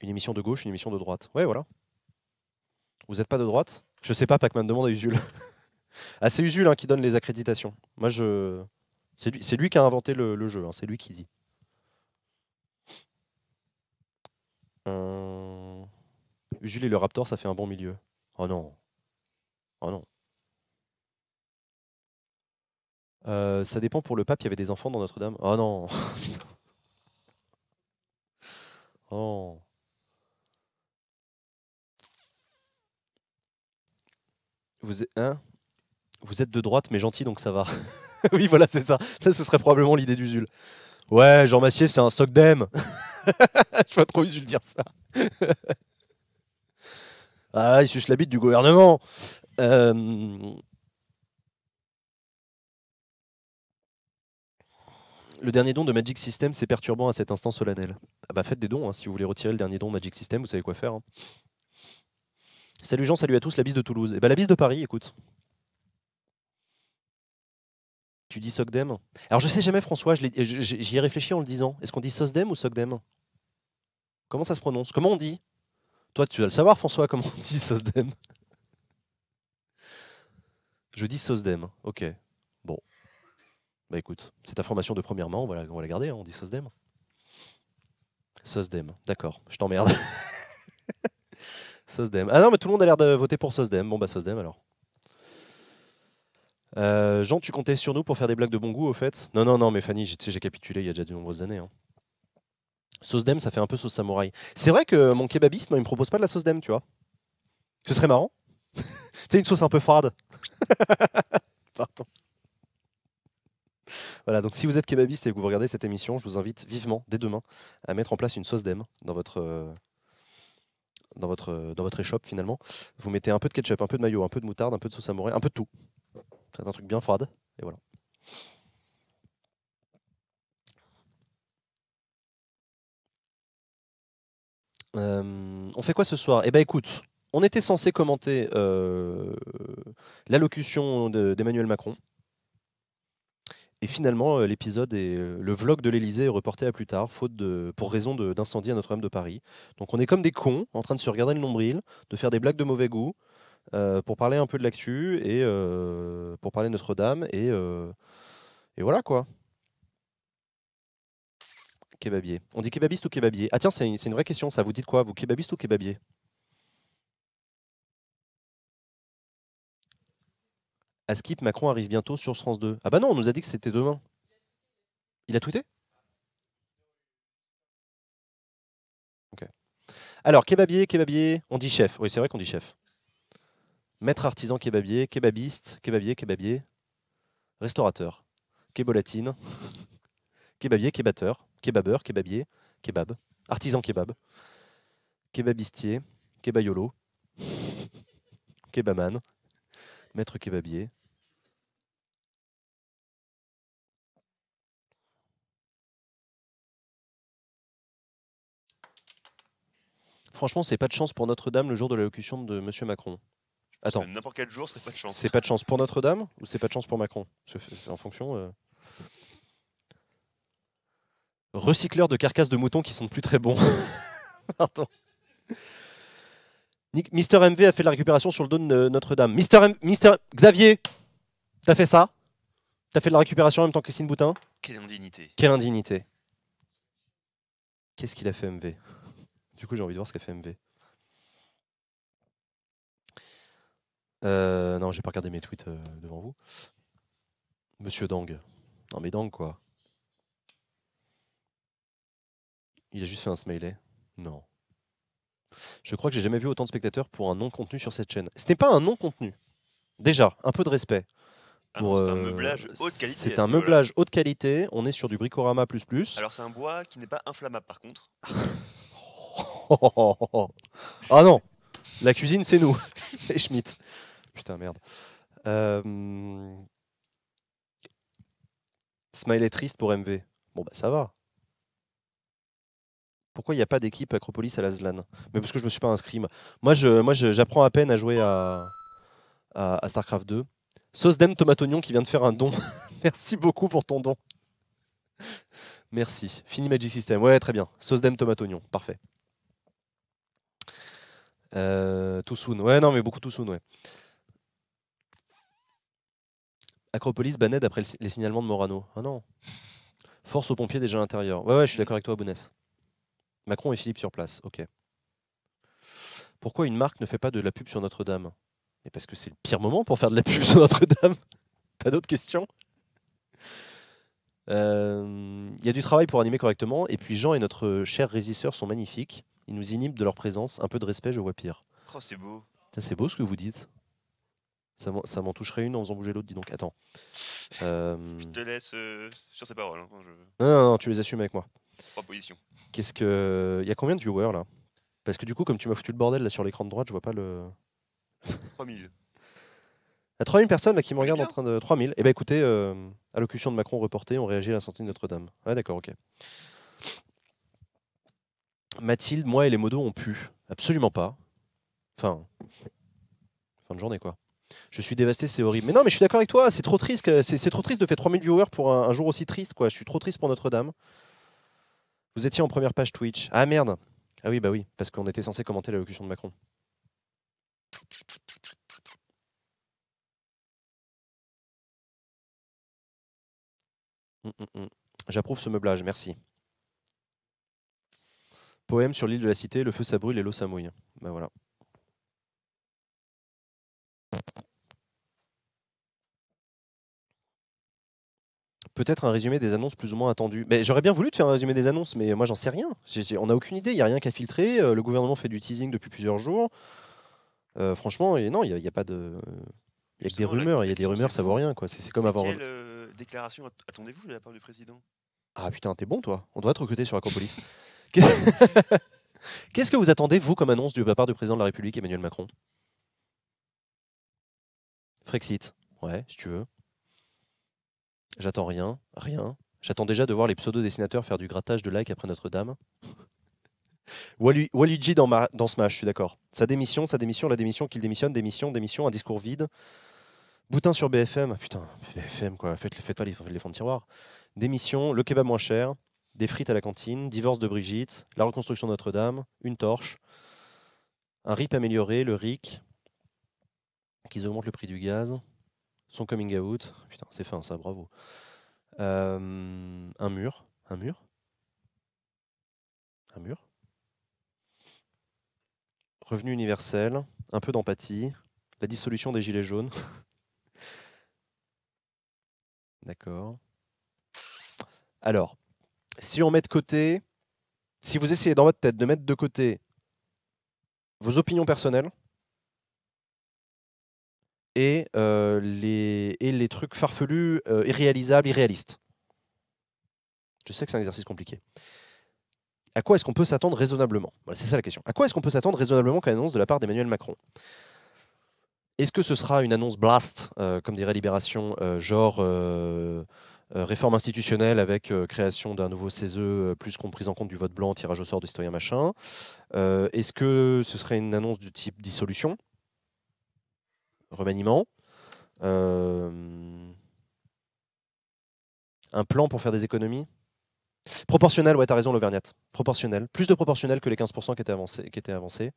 Une émission de gauche, une émission de droite. Ouais, voilà. Vous n'êtes pas de droite? Je sais pas, Pac-Man demande à Usul. Ah, c'est Usul, hein, qui donne les accréditations. Moi, c'est lui qui a inventé le jeu, hein, c'est lui qui dit. Usul et le Raptor, ça fait un bon milieu. Oh non. Oh non. Ça dépend, pour le pape, il y avait des enfants dans Notre-Dame. Oh non. Oh. Vous êtes, hein? Vous êtes de droite, mais gentil, donc ça va. Oui, voilà, c'est ça. Ça, ce serait probablement l'idée d'Usul. Ouais, Jean Massier, c'est un SOCDEM. Je vois trop Usul dire ça. Ah, il suce la bite du gouvernement. Le dernier don de Magic System, c'est perturbant à cet instant solennel. Ah bah faites des dons, hein, si vous voulez retirer le dernier don de Magic System, vous savez quoi faire. Hein. Salut Jean, salut à tous, la bise de Toulouse. Et bah la bise de Paris, écoute. Tu dis Socdem? Alors je sais jamais, François, j'y ai réfléchi en le disant. Est-ce qu'on dit Sosdem ou Socdem? Comment ça se prononce? Comment on dit? Toi, tu dois le savoir, François, comment on dit Sosdem? Je dis Sosdem, ok. Bon. Bah écoute, cette information de première main, on va la garder, hein, on dit Sosdem. Sosdem, d'accord, je t'emmerde. Sosdem. Ah non, mais tout le monde a l'air de voter pour Sosdem. Bon bah Sosdem alors. Jean, tu comptais sur nous pour faire des blagues de bon goût, au fait? Non, non, non, mais Fanny, j'ai capitulé il y a déjà de nombreuses années. Hein. Sauce d'aime, ça fait un peu sauce samouraï. C'est vrai que mon kebabiste, non, il me propose pas de la sauce d'aime, tu vois. Ce serait marrant. C'est une sauce un peu froide. Pardon. Voilà, donc si vous êtes kebabiste et que vous regardez cette émission, je vous invite vivement, dès demain, à mettre en place une sauce d'aime dans votre échoppe, finalement. Vous mettez un peu de ketchup, un peu de mayo, un peu de moutarde, un peu de sauce samouraï, un peu de tout. C'est un truc bien froide, et voilà. On fait quoi ce soir? Eh ben écoute, on était censé commenter l'allocution d'Emmanuel Macron. Et finalement, l'épisode et le vlog de l'Elysée est reporté à plus tard, pour raison d'incendie à Notre-Dame de Paris. Donc on est comme des cons, en train de se regarder le nombril, de faire des blagues de mauvais goût, pour parler un peu de l'actu et pour parler de Notre-Dame. Et voilà quoi. Kebabier. On dit kebabiste ou kebabier? Ah tiens, c'est une vraie question, ça. Vous dites quoi, vous, kebabiste ou kebabier? À Skip, Macron arrive bientôt sur France 2. Ah bah non, on nous a dit que c'était demain. Il a tweeté? Ok. Alors, kebabier, on dit chef. Oui, c'est vrai qu'on dit chef. Maître artisan kebabier, kebabiste, kebabier, restaurateur, kébolatine, kebabier, kébateur, kebabeur, kebabier, kebab, artisan kebab, kebabistier, kebayolo, kebaman, maître kebabier. Franchement, c'est pas de chance pour Notre-Dame le jour de l'allocution de Monsieur Macron. Attends. N'importe quel jour, c'est pas de chance. C'est pas de chance pour Notre-Dame ou c'est pas de chance pour Macron? En fonction. Recycleurs de carcasses de moutons qui sont plus très bons. Pardon. Mister MV a fait la récupération sur le dos de Notre-Dame. Mister Xavier, t'as fait ça? T'as fait de la récupération en même temps que Christine Boutin? Quelle indignité. Quelle indignité. Qu'est-ce qu'il a fait MV? Du coup, j'ai envie de voir ce qu'a fait MV. Non, j'ai pas regardé mes tweets devant vous. Monsieur Dang. Non mais Dang quoi. Il a juste fait un smiley. Non. Je crois que j'ai jamais vu autant de spectateurs pour un non-contenu sur cette chaîne. Ce n'est pas un non-contenu. Déjà, un peu de respect. Ah non, c'est un meublage haute qualité. C'est un meublage haute qualité. On est sur du Bricorama++. Alors c'est un bois qui n'est pas inflammable par contre. Ah non, la cuisine c'est nous. Et Schmitt. Putain merde. Smiley triste pour MV. Bon bah ça va. Pourquoi il n'y a pas d'équipe Acropolis à la ZLAN? Mais parce que je me suis pas inscrit. Moi j'apprends à peine à jouer à StarCraft 2. Sosdem Tomatognon qui vient de faire un don. Merci beaucoup pour ton don. Merci. Fini Magic System. Ouais, très bien. Sosdem Tomatognon. Parfait. Too soon. Ouais, non, mais beaucoup too soon, ouais. Acropolis banned après les signalements de Morano. Ah non. Force aux pompiers déjà à l'intérieur. Ouais, je suis d'accord avec toi, Bounès. Macron et Philippe sur place. Ok. Pourquoi une marque ne fait pas de la pub sur Notre-Dame? Et parce que c'est le pire moment pour faire de la pub sur Notre-Dame. T'as d'autres questions? Il y a du travail pour animer correctement. Et puis Jean et notre cher régisseur sont magnifiques. Ils nous inhibent de leur présence. Un peu de respect, je vois pire. Oh, c'est beau. C'est beau ce que vous dites. Ça m'en toucherait une en faisant bouger l'autre, dis donc. Attends. Je te laisse sur ces paroles. Hein, non, tu les assumes avec moi. Proposition. Qu'est-ce que... Il y a combien de viewers là? Parce que du coup, comme tu m'as foutu le bordel là sur l'écran de droite, je vois pas le... 3000. Il y a 3000 personnes là qui me regardent en train de... 3000. Eh bien écoutez, allocution de Macron reportée, on réagit à l'incendie de Notre-Dame. Ouais d'accord, ok. Mathilde, moi et les modos ont pu. Absolument pas. Fin de journée quoi. Je suis dévasté, c'est horrible. Mais non, mais je suis d'accord avec toi, c'est trop triste. C'est trop triste de faire 3000 viewers pour un jour aussi triste quoi. Je suis trop triste pour Notre-Dame. Vous étiez en première page Twitch. Ah merde. Ah oui, bah oui, parce qu'on était censé commenter l'allocution de Macron. J'approuve ce meublage, merci. Poème sur l'île de la Cité, le feu ça brûle et l'eau ça mouille. Ben voilà. Peut-être un résumé des annonces plus ou moins attendues. Mais j'aurais bien voulu te faire un résumé des annonces, mais moi j'en sais rien. On n'a aucune idée, il n'y a rien qu'à filtrer. Le gouvernement fait du teasing depuis plusieurs jours. Franchement, non, il n'y a pas de... Il y a que des rumeurs, il y a des rumeurs, ça vaut rien. C'est comme avoir... Quelle déclaration attendez-vous de la part du président? Ah putain, t'es bon toi. On doit te recruter sur Acropolis. Qu'est-ce que vous attendez, vous, comme annonce de la part du président de la République, Emmanuel Macron? Frexit. Ouais, si tu veux. J'attends rien. J'attends déjà de voir les pseudo-dessinateurs faire du grattage de like après Notre-Dame. Waluigi dans Smash, je suis d'accord. Sa démission, la démission qu'il démissionne, démission, un discours vide. Boutin sur BFM. Putain, BFM quoi, faites pas les fonds de tiroir. Démission, le kebab moins cher, des frites à la cantine, divorce de Brigitte, la reconstruction de Notre-Dame, une torche, un RIP amélioré, le RIC, qu'ils augmentent le prix du gaz, son coming out. Putain, c'est fin ça, bravo. Un mur. Revenu universel, un peu d'empathie, la dissolution des gilets jaunes. D'accord. Alors, si on met de côté, si vous essayez dans votre tête de mettre de côté vos opinions personnelles et les trucs farfelus, irréalisables, irréalistes. Je sais que c'est un exercice compliqué. À quoi est-ce qu'on peut s'attendre raisonnablement? Voilà, c'est ça la question. À quoi est-ce qu'on peut s'attendre raisonnablement qu'à une annonce de la part d'Emmanuel Macron? Est-ce que ce sera une annonce blast, comme dirait Libération, genre réforme institutionnelle avec création d'un nouveau CESE, plus prise en compte du vote blanc, tirage au sort de citoyens machin? Est-ce que ce serait une annonce du type dissolution? Remaniement? Un plan pour faire des économies? Proportionnel, ouais, t'as raison, l'Auvergnat. Proportionnel. Plus de proportionnel que les 15% qui étaient avancés.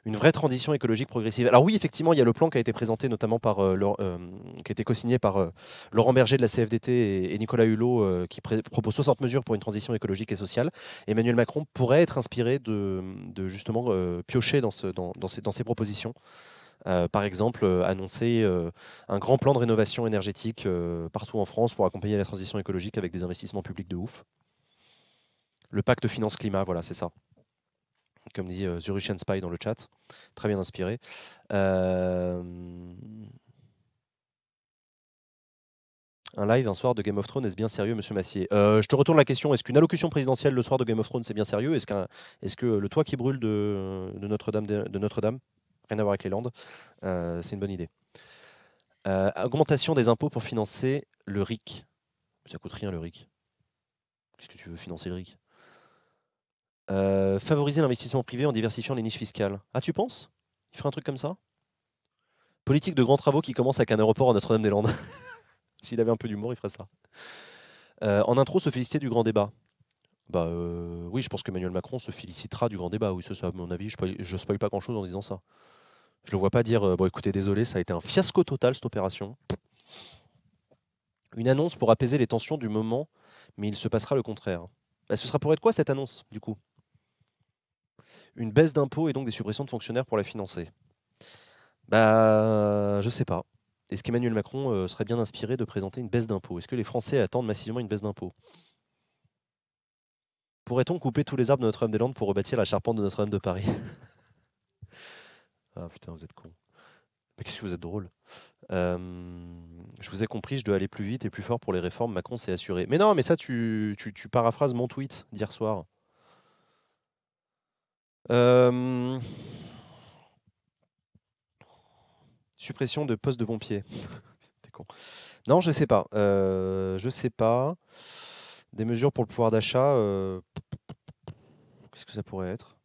Une vraie transition écologique progressive. Alors oui, effectivement, il y a le plan qui a été présenté notamment par qui a été co-signé par Laurent Berger de la CFDT et Nicolas Hulot, qui propose 60 mesures pour une transition écologique et sociale. Emmanuel Macron pourrait être inspiré de justement piocher dans ces propositions. Par exemple, annoncer un grand plan de rénovation énergétique partout en France pour accompagner la transition écologique avec des investissements publics de ouf. Le pacte finance-climat, voilà, c'est ça. Comme dit The Russian Spy dans le chat. Très bien inspiré. Un live un soir de Game of Thrones, est-ce bien sérieux, monsieur Massier? Je te retourne la question. Est-ce qu'une allocution présidentielle le soir de Game of Thrones, c'est bien sérieux? Est-ce que le toit qui brûle de Notre-Dame, rien à voir avec les Landes, c'est une bonne idée. Augmentation des impôts pour financer le RIC. Ça coûte rien, le RIC. Qu'est-ce que tu veux financer le RIC? Favoriser l'investissement privé en diversifiant les niches fiscales. Ah, tu penses? Il ferait un truc comme ça? Politique de grands travaux qui commence avec un aéroport à Notre-Dame-des-Landes. S'il avait un peu d'humour, il ferait ça. En intro, se féliciter du grand débat. Bah oui, je pense qu'Emmanuel Macron se félicitera du grand débat. Oui, ça, à mon avis, je spoil pas grand-chose en disant ça. Je le vois pas dire bon, écoutez, désolé, ça a été un fiasco total cette opération. Une annonce pour apaiser les tensions du moment, mais il se passera le contraire. Bah, ce sera pour être quoi cette annonce, du coup? Une baisse d'impôts et donc des suppressions de fonctionnaires pour la financer. Bah, je sais pas. Est-ce qu'Emmanuel Macron serait bien inspiré de présenter une baisse d'impôts? Est-ce que les Français attendent massivement une baisse d'impôts? Pourrait-on couper tous les arbres de Notre-Dame-des-Landes pour rebâtir la charpente de Notre-Dame de Paris? Ah putain, vous êtes con. Mais qu'est-ce que vous êtes drôle. Je vous ai compris, je dois aller plus vite et plus fort pour les réformes. Macron s'est assuré. Mais non, mais ça, tu paraphrases mon tweet d'hier soir. Suppression de postes de pompiers. T'es con. Non, je sais pas. Je sais pas. Des mesures pour le pouvoir d'achat. Qu'est-ce que ça pourrait être?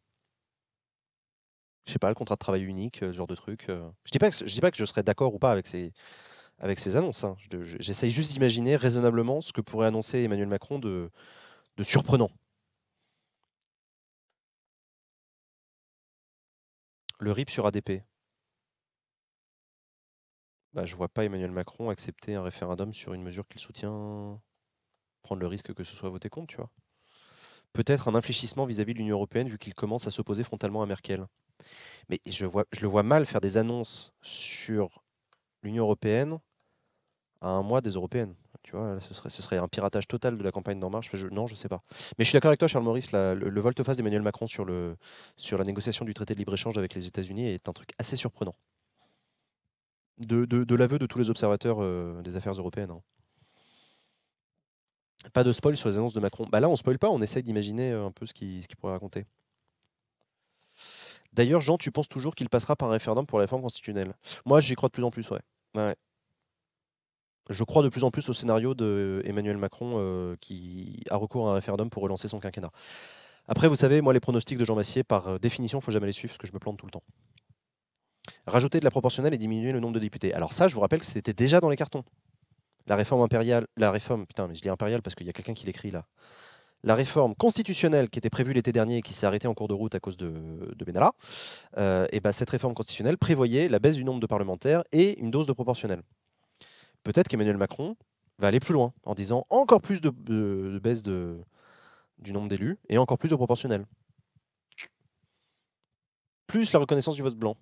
Je sais pas, le contrat de travail unique, ce genre de truc. Je dis pas que je serais d'accord ou pas avec ces annonces. Hein. J'essaye juste d'imaginer raisonnablement ce que pourrait annoncer Emmanuel Macron de surprenant. Le RIP sur ADP. Bah, je vois pas Emmanuel Macron accepter un référendum sur une mesure qu'il soutient, prendre le risque que ce soit voté contre, tu vois. Peut-être un infléchissement vis-à-vis de l'Union européenne vu qu'il commence à s'opposer frontalement à Merkel. Mais je le vois mal faire des annonces sur l'Union européenne à un mois des européennes. Tu vois, là, ce serait un piratage total de la campagne d'En Marche. Non, je sais pas. Mais je suis d'accord avec toi, Charles Maurice, le volte-face d'Emmanuel Macron sur la négociation du traité de libre-échange avec les États-Unis est un truc assez surprenant. De l'aveu de tous les observateurs des affaires européennes. Hein. Pas de spoil sur les annonces de Macron. Bah là, on spoil pas, on essaye d'imaginer un peu ce qu'il pourrait raconter. D'ailleurs, Jean, tu penses toujours qu'il passera par un référendum pour la réforme constitutionnelle? Moi, j'y crois de plus en plus, ouais. Ouais. Je crois de plus en plus au scénario de Emmanuel Macron qui a recours à un référendum pour relancer son quinquennat. Après, vous savez, moi, les pronostics de Jean Massier, par définition, il ne faut jamais les suivre parce que je me plante tout le temps. Rajouter de la proportionnelle et diminuer le nombre de députés. Alors ça, je vous rappelle que c'était déjà dans les cartons. La réforme impériale, putain, mais je dis impériale parce qu'il y a quelqu'un qui l'écrit là. La réforme constitutionnelle qui était prévue l'été dernier et qui s'est arrêtée en cours de route à cause de Benalla, et ben cette réforme constitutionnelle prévoyait la baisse du nombre de parlementaires et une dose de proportionnelle. Peut-être qu'Emmanuel Macron va aller plus loin en disant encore plus de baisse du nombre d'élus et encore plus de proportionnel. Plus la reconnaissance du vote blanc.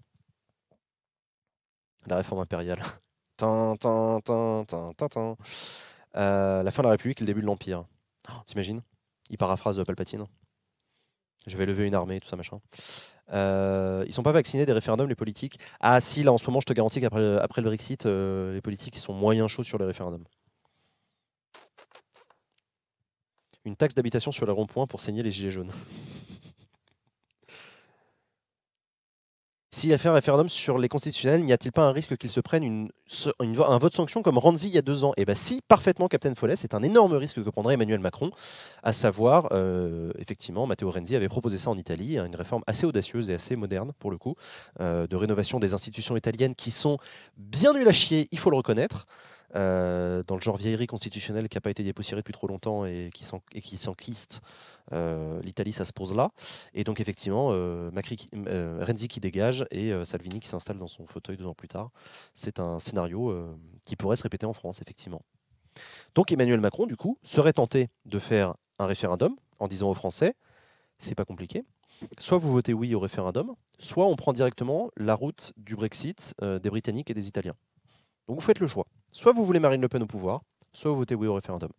La réforme impériale. La fin de la République et le début de l'Empire. Oh, t'imagines? Il paraphrase Palpatine. Je vais lever une armée, tout ça, machin. Ils sont pas vaccinés des référendums, les politiques. Ah si, là, en ce moment, je te garantis qu'après le Brexit, les politiques ils sont moyens chauds sur les référendums. Une taxe d'habitation sur les ronds-points pour saigner les gilets jaunes. S'il a fait un référendum sur les constitutionnels, n'y a-t-il pas un risque qu'il se prenne un vote sanction comme Ranzi il y a 2 ans? Eh bien si, parfaitement, Captain Follet, c'est un énorme risque que prendrait Emmanuel Macron, à savoir, effectivement, Matteo Renzi avait proposé ça en Italie, une réforme assez audacieuse et assez moderne, pour le coup, de rénovation des institutions italiennes qui sont bien nulles à chier, il faut le reconnaître, dans le genre vieillerie constitutionnelle qui n'a pas été dépoussiérée depuis trop longtemps et qui s'enquiste. L'Italie, ça se pose là. Et donc, effectivement, Renzi qui dégage et Salvini qui s'installe dans son fauteuil 2 ans plus tard. C'est un scénario qui pourrait se répéter en France, effectivement. Donc, Emmanuel Macron, du coup, serait tenté de faire un référendum en disant aux Français, c'est pas compliqué, soit vous votez oui au référendum, soit on prend directement la route du Brexit des Britanniques et des Italiens. Donc, vous faites le choix. Soit vous voulez Marine Le Pen au pouvoir, soit vous votez oui au référendum.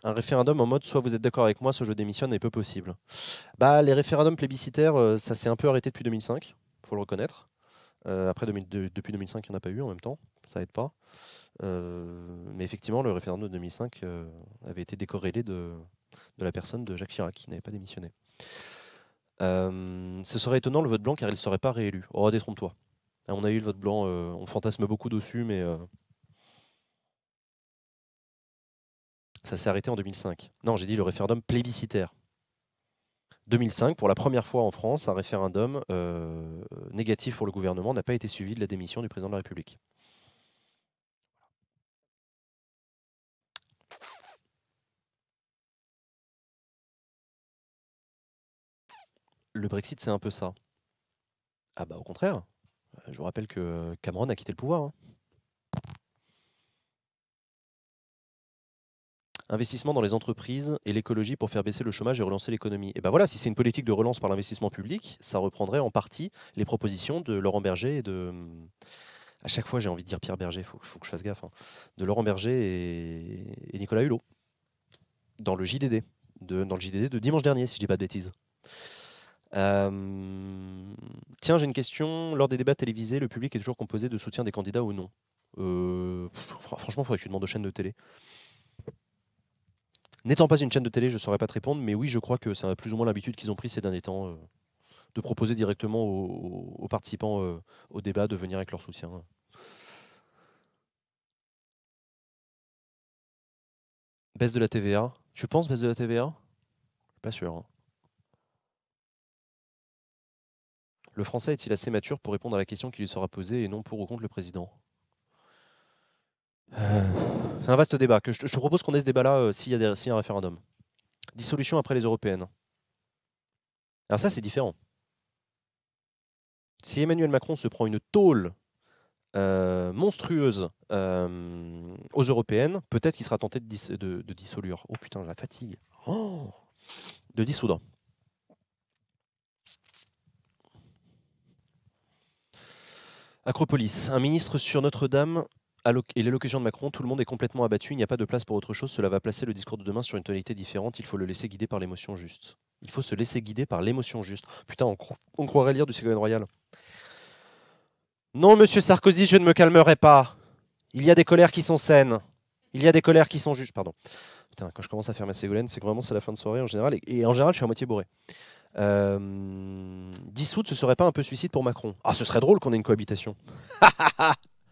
Un référendum en mode soit vous êtes d'accord avec moi, soit je démissionne est peu possible. Bah, les référendums plébiscitaires, ça s'est un peu arrêté depuis 2005, il faut le reconnaître. Après, depuis 2005, il n'y en a pas eu en même temps, ça aide pas. Mais effectivement, le référendum de 2005 avait été décorrélé de la personne de Jacques Chirac, qui n'avait pas démissionné. Ce serait étonnant le vote blanc car il ne serait pas réélu. Oh, détrompe-toi. On a eu le vote blanc, on fantasme beaucoup dessus, mais ça s'est arrêté en 2005. Non, j'ai dit le référendum plébiscitaire. 2005, pour la première fois en France, un référendum négatif pour le gouvernement n'a pas été suivi de la démission du président de la République. Le Brexit, c'est un peu ça. Ah bah au contraire. Je vous rappelle que Cameron a quitté le pouvoir. Investissement dans les entreprises et l'écologie pour faire baisser le chômage et relancer l'économie. Et ben voilà, si c'est une politique de relance par l'investissement public, ça reprendrait en partie les propositions de Laurent Berger et de... À chaque fois, j'ai envie de dire Pierre Berger, faut que je fasse gaffe. De Laurent Berger et Nicolas Hulot. Dans le JDD. Dans le JDD de dimanche dernier, si je dis pas de bêtises. Tiens, j'ai une question. Lors des débats télévisés, le public est toujours composé de soutien des candidats ou non? Franchement, il faudrait que tu demandes aux chaînes de télé. N'étant pas une chaîne de télé, je ne saurais pas te répondre, mais oui, je crois que c'est plus ou moins l'habitude qu'ils ont pris ces derniers temps de proposer directement aux participants au débat de venir avec leur soutien. Baisse de la TVA. Tu penses baisse de la TVA? Pas sûr. Hein. Le français est-il assez mature pour répondre à la question qui lui sera posée et non pour ou contre le président? C'est un vaste débat. Je te propose qu'on ait ce débat-là s'il y a un référendum. Dissolution après les européennes. Alors ça, c'est différent. Si Emmanuel Macron se prend une tôle monstrueuse aux européennes, peut-être qu'il sera tenté de dissoudre. Oh putain, la fatigue. Oh, de dissoudre. Acropolis. Un ministre sur Notre-Dame et l'élocution de Macron, tout le monde est complètement abattu, il n'y a pas de place pour autre chose, cela va placer le discours de demain sur une tonalité différente, il faut le laisser guider par l'émotion juste. Il faut se laisser guider par l'émotion juste. Putain, on croirait lire du Ségolène Royal. Non, monsieur Sarkozy, je ne me calmerai pas. Il y a des colères qui sont saines. Il y a des colères qui sont justes. Pardon. Putain, quand je commence à faire ma Ségolène, c'est que vraiment c'est la fin de soirée en général. Et en général, je suis à moitié bourré. Dissoudre, ce serait pas un peu suicide pour Macron? Ah, ce serait drôle qu'on ait une cohabitation.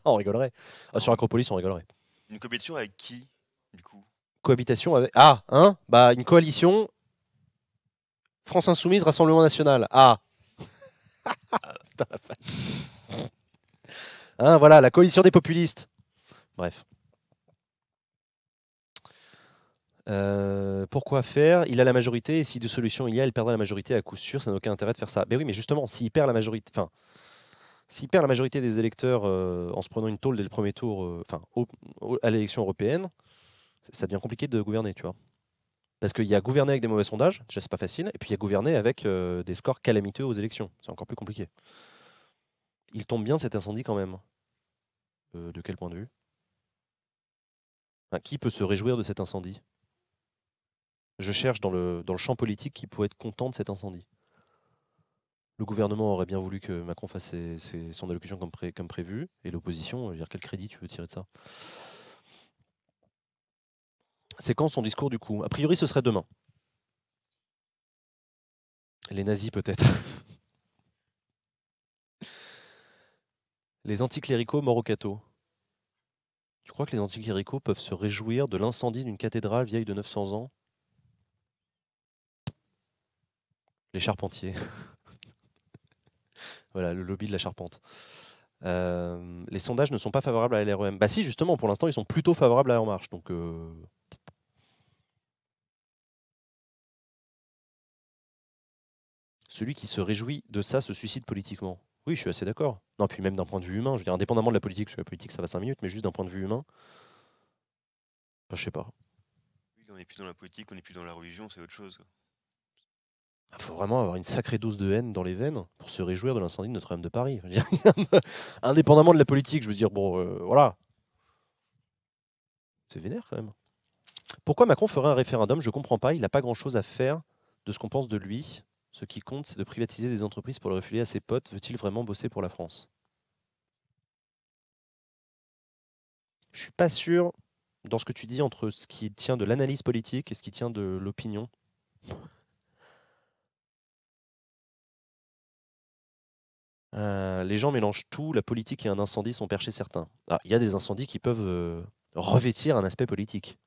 On rigolerait. Ah, sur Acropolis, on rigolerait. Une cohabitation avec qui, du coup? Cohabitation avec... Ah, hein? Bah, une coalition... France Insoumise, Rassemblement National. Ah. Putain, la vache. Hein, voilà, la coalition des populistes. Bref. Pourquoi faire? Il a la majorité, et si de solutions il y a, il perdra la majorité à coup sûr, ça n'a aucun intérêt de faire ça. Mais oui, mais justement, s'il perd la majorité... Enfin, s'il perd la majorité des électeurs en se prenant une tôle dès le premier tour, à l'élection européenne, ça devient compliqué de gouverner, tu vois. Parce qu'il y a gouverner avec des mauvais sondages, déjà c'est pas facile, et puis il y a gouverner avec des scores calamiteux aux élections, c'est encore plus compliqué. Il tombe bien cet incendie quand même. De quel point de vue? Enfin, qui peut se réjouir de cet incendie? Je cherche dans le champ politique qui pourrait être content de cet incendie. Le gouvernement aurait bien voulu que Macron fasse son allocution comme prévu, et l'opposition, je veux dire, quel crédit tu veux tirer de ça? C'est quand son discours du coup? A priori, ce serait demain. Les nazis peut-être. Les anticléricaux morts au cateau. Tu crois que les anticléricaux peuvent se réjouir de l'incendie d'une cathédrale vieille de 900 ans? Les charpentiers. Voilà, le lobby de la charpente. Les sondages ne sont pas favorables à LREM. Bah si, justement, pour l'instant, ils sont plutôt favorables à En Marche. Donc, celui qui se réjouit de ça se suicide politiquement. Oui, je suis assez d'accord. Non, puis même d'un point de vue humain, je veux dire, indépendamment de la politique, parce que la politique, ça va 5 minutes, mais juste d'un point de vue humain, bah, je sais pas. Oui, on n'est plus dans la politique, on n'est plus dans la religion, c'est autre chose. Il faut vraiment avoir une sacrée dose de haine dans les veines pour se réjouir de l'incendie de Notre-Dame de Paris. Je veux dire, indépendamment de la politique, je veux dire, bon, voilà. C'est vénère quand même. Pourquoi Macron ferait un référendum? Je ne comprends pas. Il n'a pas grand-chose à faire de ce qu'on pense de lui. Ce qui compte, c'est de privatiser des entreprises pour le refiler à ses potes. Veut-il vraiment bosser pour la France? Je suis pas sûr dans ce que tu dis entre ce qui tient de l'analyse politique et ce qui tient de l'opinion. Les gens mélangent tout, la politique et un incendie sont perchés certains. Ah, il y a des incendies qui peuvent revêtir un aspect politique.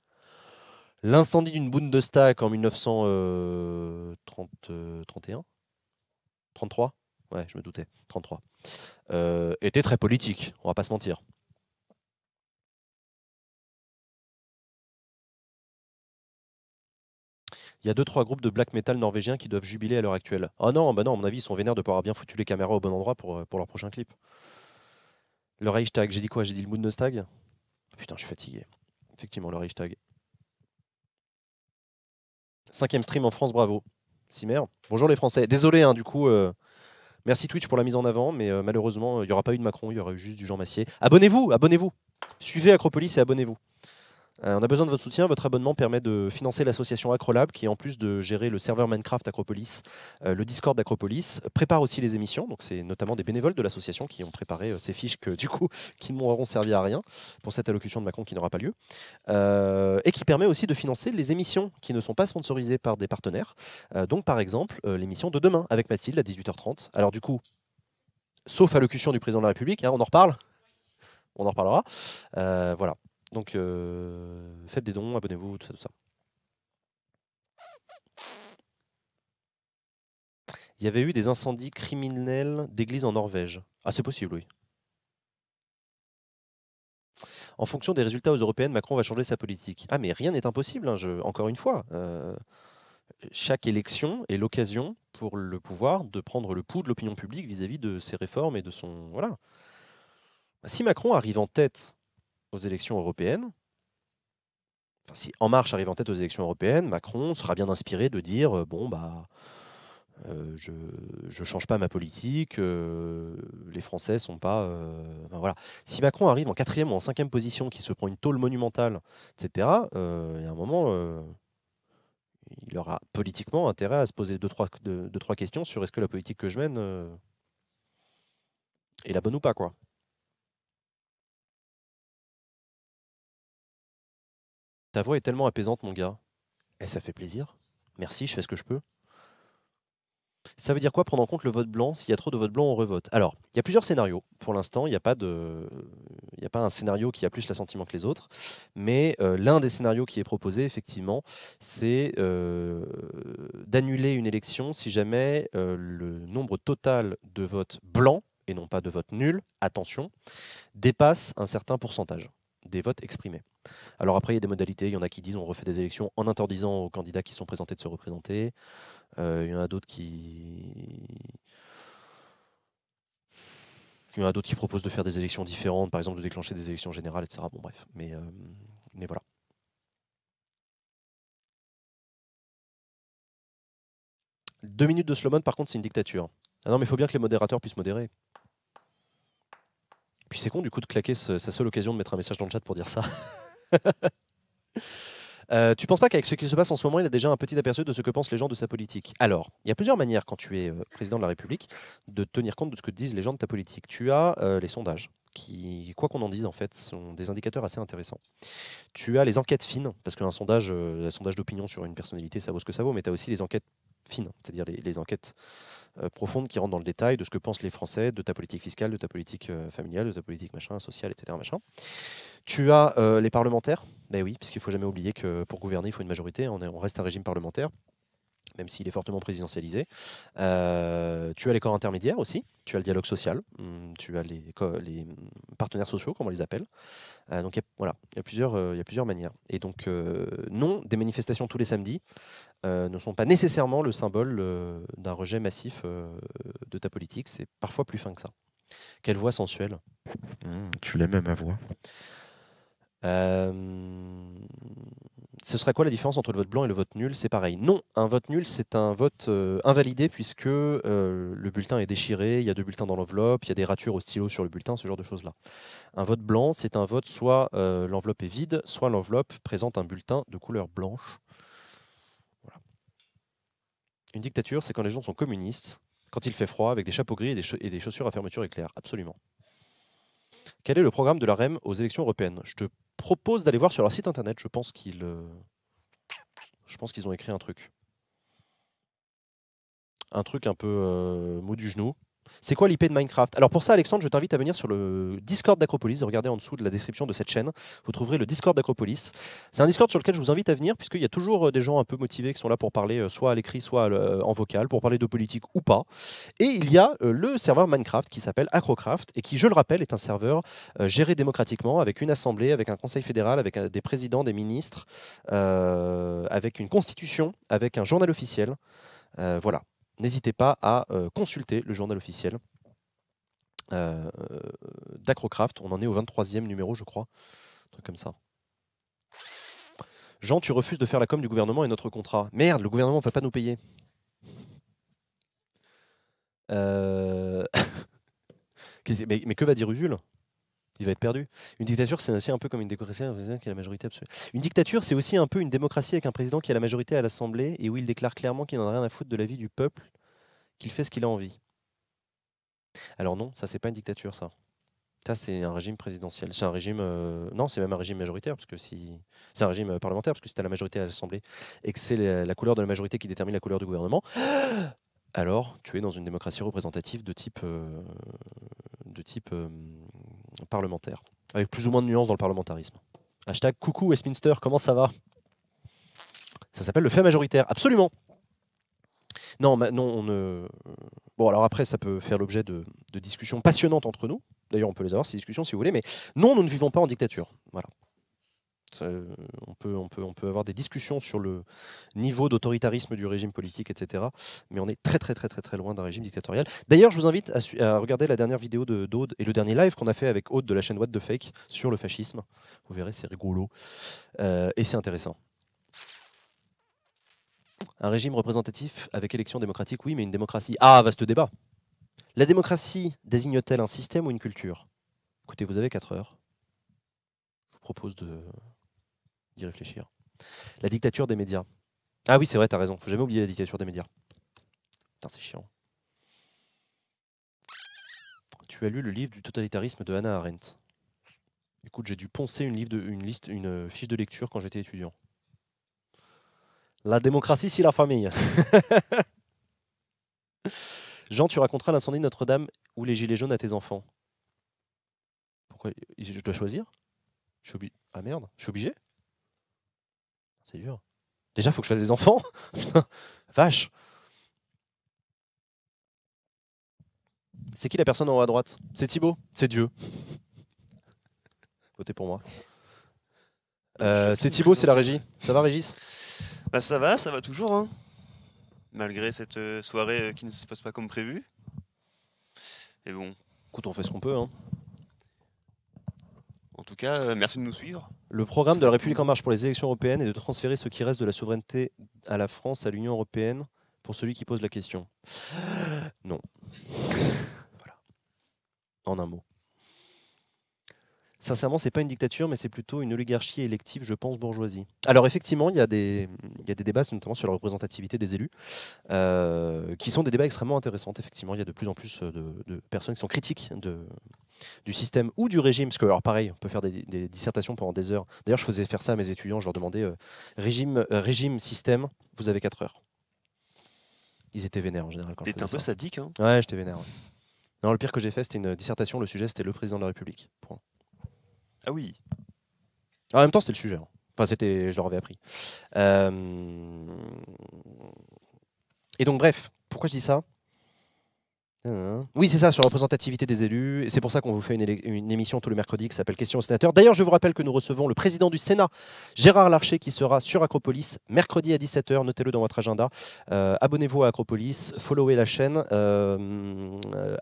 L'incendie d'une Bundestag en 1931 33? Ouais, je me doutais, 33. Était très politique, on va pas se mentir. Il y a 2-3 groupes de black metal norvégiens qui doivent jubiler à l'heure actuelle. Oh non, bah non, à mon avis, ils sont vénères de pas avoir bien foutu les caméras au bon endroit pour leur prochain clip. Le Reichstag, j'ai dit quoi? J'ai dit le Bundestag? Putain, je suis fatigué. Effectivement, le Reichstag. 5e stream en France, bravo. Simer. Bonjour les Français. Désolé, hein, du coup, merci Twitch pour la mise en avant, mais malheureusement, il n'y aura pas eu de Macron, il y aura eu juste du Jean Massier. Abonnez-vous, abonnez-vous. Suivez Acropolis et abonnez-vous. On a besoin de votre soutien. Votre abonnement permet de financer l'association Acrolab, qui, en plus de gérer le serveur Minecraft Acropolis, le Discord d'Acropolis, prépare aussi les émissions. Donc, c'est notamment des bénévoles de l'association qui ont préparé ces fiches qui ne m'auront servi à rien pour cette allocution de Macron qui n'aura pas lieu. Et qui permet aussi de financer les émissions qui ne sont pas sponsorisées par des partenaires. Donc, par exemple, l'émission de demain avec Mathilde à 18h30. Alors, du coup, sauf allocution du président de la République, hein, on en reparle. On en reparlera. Voilà. Donc, faites des dons, abonnez-vous, tout ça. Il y avait eu des incendies criminels d'églises en Norvège. Ah, c'est possible, oui. En fonction des résultats aux européennes, Macron va changer sa politique. Ah, mais rien n'est impossible, hein, encore une fois. Chaque élection est l'occasion pour le pouvoir de prendre le pouls de l'opinion publique vis-à-vis de ses réformes et de son... Voilà. Si Macron arrive en tête aux élections européennes, enfin, si En Marche arrive en tête aux élections européennes, Macron sera bien inspiré de dire bon, bah, je ne change pas ma politique, les Français sont pas. Enfin, voilà. Si Macron arrive en 4e ou en 5e position, qui se prend une tôle monumentale, etc., il y a un moment, il aura politiquement intérêt à se poser deux, trois questions sur est-ce que la politique que je mène est la bonne ou pas, quoi. Ta voix est tellement apaisante, mon gars. Et ça fait plaisir. Merci, je fais ce que je peux. Ça veut dire quoi prendre en compte le vote blanc? S'il y a trop de vote blanc, on revote. Alors, il y a plusieurs scénarios. Pour l'instant, il n'y a pas un scénario qui a plus l'assentiment que les autres. Mais l'un des scénarios qui est proposé, effectivement, c'est d'annuler une élection si jamais le nombre total de votes blancs, et non pas de votes nuls, attention, dépasse un certain pourcentage des votes exprimés. Alors après, il y a des modalités. Il y en a qui disent on refait des élections en interdisant aux candidats qui sont présentés de se représenter. Il y en a d'autres qui proposent de faire des élections différentes, par exemple de déclencher des élections générales, etc. Bon, bref, mais voilà. Deux minutes de slow mode, par contre, c'est une dictature. Ah non, mais il faut bien que les modérateurs puissent modérer. Puis c'est con, du coup, de claquer sa seule occasion de mettre un message dans le chat pour dire ça. Tu penses pas qu'avec ce qui se passe en ce moment, il a déjà un petit aperçu de ce que pensent les gens de sa politique? Alors, il y a plusieurs manières, quand tu es président de la République, de tenir compte de ce que disent les gens de ta politique. Tu as les sondages, qui, quoi qu'on en dise, en fait, sont des indicateurs assez intéressants. Tu as les enquêtes fines, parce qu'un sondage, sondage d'opinion sur une personnalité, ça vaut ce que ça vaut, mais tu as aussi les enquêtes fines, c'est-à-dire les enquêtes profondes qui rentrent dans le détail de ce que pensent les Français de ta politique fiscale, de ta politique familiale, de ta politique machin, sociale, etc. Machin. Tu as les parlementaires, ben oui, puisqu'il ne faut jamais oublier que pour gouverner, il faut une majorité, on reste un régime parlementaire, même s'il est fortement présidentialisé. Tu as les corps intermédiaires aussi, tu as le dialogue social, tu as les partenaires sociaux, comme on les appelle. Donc voilà, il y a plusieurs manières. Et donc non, des manifestations tous les samedis ne sont pas nécessairement le symbole d'un rejet massif de ta politique, c'est parfois plus fin que ça. Quelle voix sensuelle. Tu l'aimes à ma voix. Ce sera quoi la différence entre le vote blanc et le vote nul? C'est pareil. Non, un vote nul, c'est un vote invalidé puisque le bulletin est déchiré, il y a 2 bulletins dans l'enveloppe, il y a des ratures au stylo sur le bulletin, ce genre de choses-là. Un vote blanc, c'est un vote soit l'enveloppe est vide, soit l'enveloppe présente un bulletin de couleur blanche. Voilà. Une dictature, c'est quand les gens sont communistes, quand il fait froid, avec des chapeaux gris et des chaussures à fermeture éclair. Absolument. Quel est le programme de la REM aux élections européennes? Je te propose d'aller voir sur leur site internet. Je pense qu'ils ont écrit un truc. Un truc un peu mou du genou. C'est quoi l'IP de Minecraft? Alors pour ça, Alexandre, je t'invite à venir sur le Discord d'Acropolis. Regardez en dessous de la description de cette chaîne. Vous trouverez le Discord d'Acropolis. C'est un Discord sur lequel je vous invite à venir, puisqu'il y a toujours des gens un peu motivés qui sont là pour parler soit à l'écrit, soit en vocal, pour parler de politique ou pas. Et il y a le serveur Minecraft qui s'appelle Acrocraft, et qui, je le rappelle, est un serveur géré démocratiquement, avec une assemblée, avec un conseil fédéral, avec des présidents, des ministres, avec une constitution, avec un journal officiel. Voilà. N'hésitez pas à consulter le journal officiel d'Acrocraft. On en est au 23e numéro, je crois. Un truc comme ça. Jean, tu refuses de faire la com du gouvernement et notre contrat. Merde, le gouvernement ne va pas nous payer. Mais que va dire Usul? Il va être perdu. Une dictature, c'est aussi un peu comme une démocratie qui a la majorité absolue. Une dictature, c'est aussi un peu une démocratie avec un président qui a la majorité à l'Assemblée et où il déclare clairement qu'il n'en a rien à foutre de la vie du peuple, qu'il fait ce qu'il a envie. Alors non, ça c'est pas une dictature, ça. Ça c'est un régime présidentiel. C'est un régime, non, c'est même un régime majoritaire parce que si c'est un régime parlementaire parce que c'est à la majorité à l'Assemblée et que c'est la couleur de la majorité qui détermine la couleur du gouvernement. Alors tu es dans une démocratie représentative de type parlementaire, avec plus ou moins de nuances dans le parlementarisme. Hashtag coucou Westminster, comment ça va? Ça s'appelle le fait majoritaire, absolument. Non, non, on ne... Bon, alors après, ça peut faire l'objet de discussions passionnantes entre nous. D'ailleurs, on peut les avoir, ces discussions, si vous voulez. Mais non, nous ne vivons pas en dictature. Voilà. On peut avoir des discussions sur le niveau d'autoritarisme du régime politique, etc. Mais on est très, très, très, très, très loin d'un régime dictatorial. D'ailleurs, je vous invite à regarder la dernière vidéo d'Aude et le dernier live qu'on a fait avec Aude de la chaîne What the Fake sur le fascisme. Vous verrez, c'est rigolo. Et c'est intéressant. Un régime représentatif avec élection démocratique, oui, mais une démocratie... Ah, vaste débat. La démocratie désigne-t-elle un système ou une culture? Écoutez, vous avez 4 heures. Je vous propose d'y réfléchir. La dictature des médias. Ah oui, c'est vrai, t'as raison. Faut jamais oublier la dictature des médias. Putain, c'est chiant. Tu as lu le livre du totalitarisme de Hannah Arendt. Écoute, j'ai dû poncer une fiche de lecture quand j'étais étudiant. La démocratie, c'est la famille. Jean, tu raconteras l'incendie de Notre-Dame ou les gilets jaunes à tes enfants. Pourquoi? Je dois choisir? Ah merde, je suis obligé? C'est dur. Déjà, il faut que je fasse des enfants. Vache. C'est qui la personne en haut à droite? C'est Thibaut? C'est Dieu. Votez pour moi. C'est Thibaut, c'est la régie. Ça va, Régis? Bah ça va toujours, hein. Malgré cette soirée qui ne se passe pas comme prévu. Et bon. Écoute, on fait ce qu'on peut, hein. En tout cas, merci de nous suivre. Le programme de la République en marche pour les élections européennes est de transférer ce qui reste de la souveraineté à la France, à l'Union européenne, pour celui qui pose la question. Non. Voilà. En un mot. Sincèrement, c'est pas une dictature, mais c'est plutôt une oligarchie élective, je pense, bourgeoisie. Alors effectivement, il y a des débats, notamment sur la représentativité des élus, qui sont des débats extrêmement intéressants. Effectivement, il y a de plus en plus de personnes qui sont critiques du système ou du régime, parce que, alors pareil, on peut faire des dissertations pendant des heures. D'ailleurs, je faisais faire ça à mes étudiants, je leur demandais régime, système, vous avez 4 heures. Ils étaient vénères en général. T'étais un peu sadique, hein? Ouais, j'étais vénère. Ouais. Non, le pire que j'ai fait, c'était une dissertation, le sujet, c'était le président de la République. Point. Ah oui. En même temps, c'était le sujet. Hein. Enfin, je leur avais appris. Et donc, bref, pourquoi je dis ça? Oui, c'est ça, sur la représentativité des élus. Et c'est pour ça qu'on vous fait une émission tous les mercredis qui s'appelle Questions aux sénateurs. D'ailleurs, je vous rappelle que nous recevons le président du Sénat, Gérard Larcher, qui sera sur Acropolis mercredi à 17h. Notez-le dans votre agenda. Abonnez-vous à Acropolis, followez la chaîne,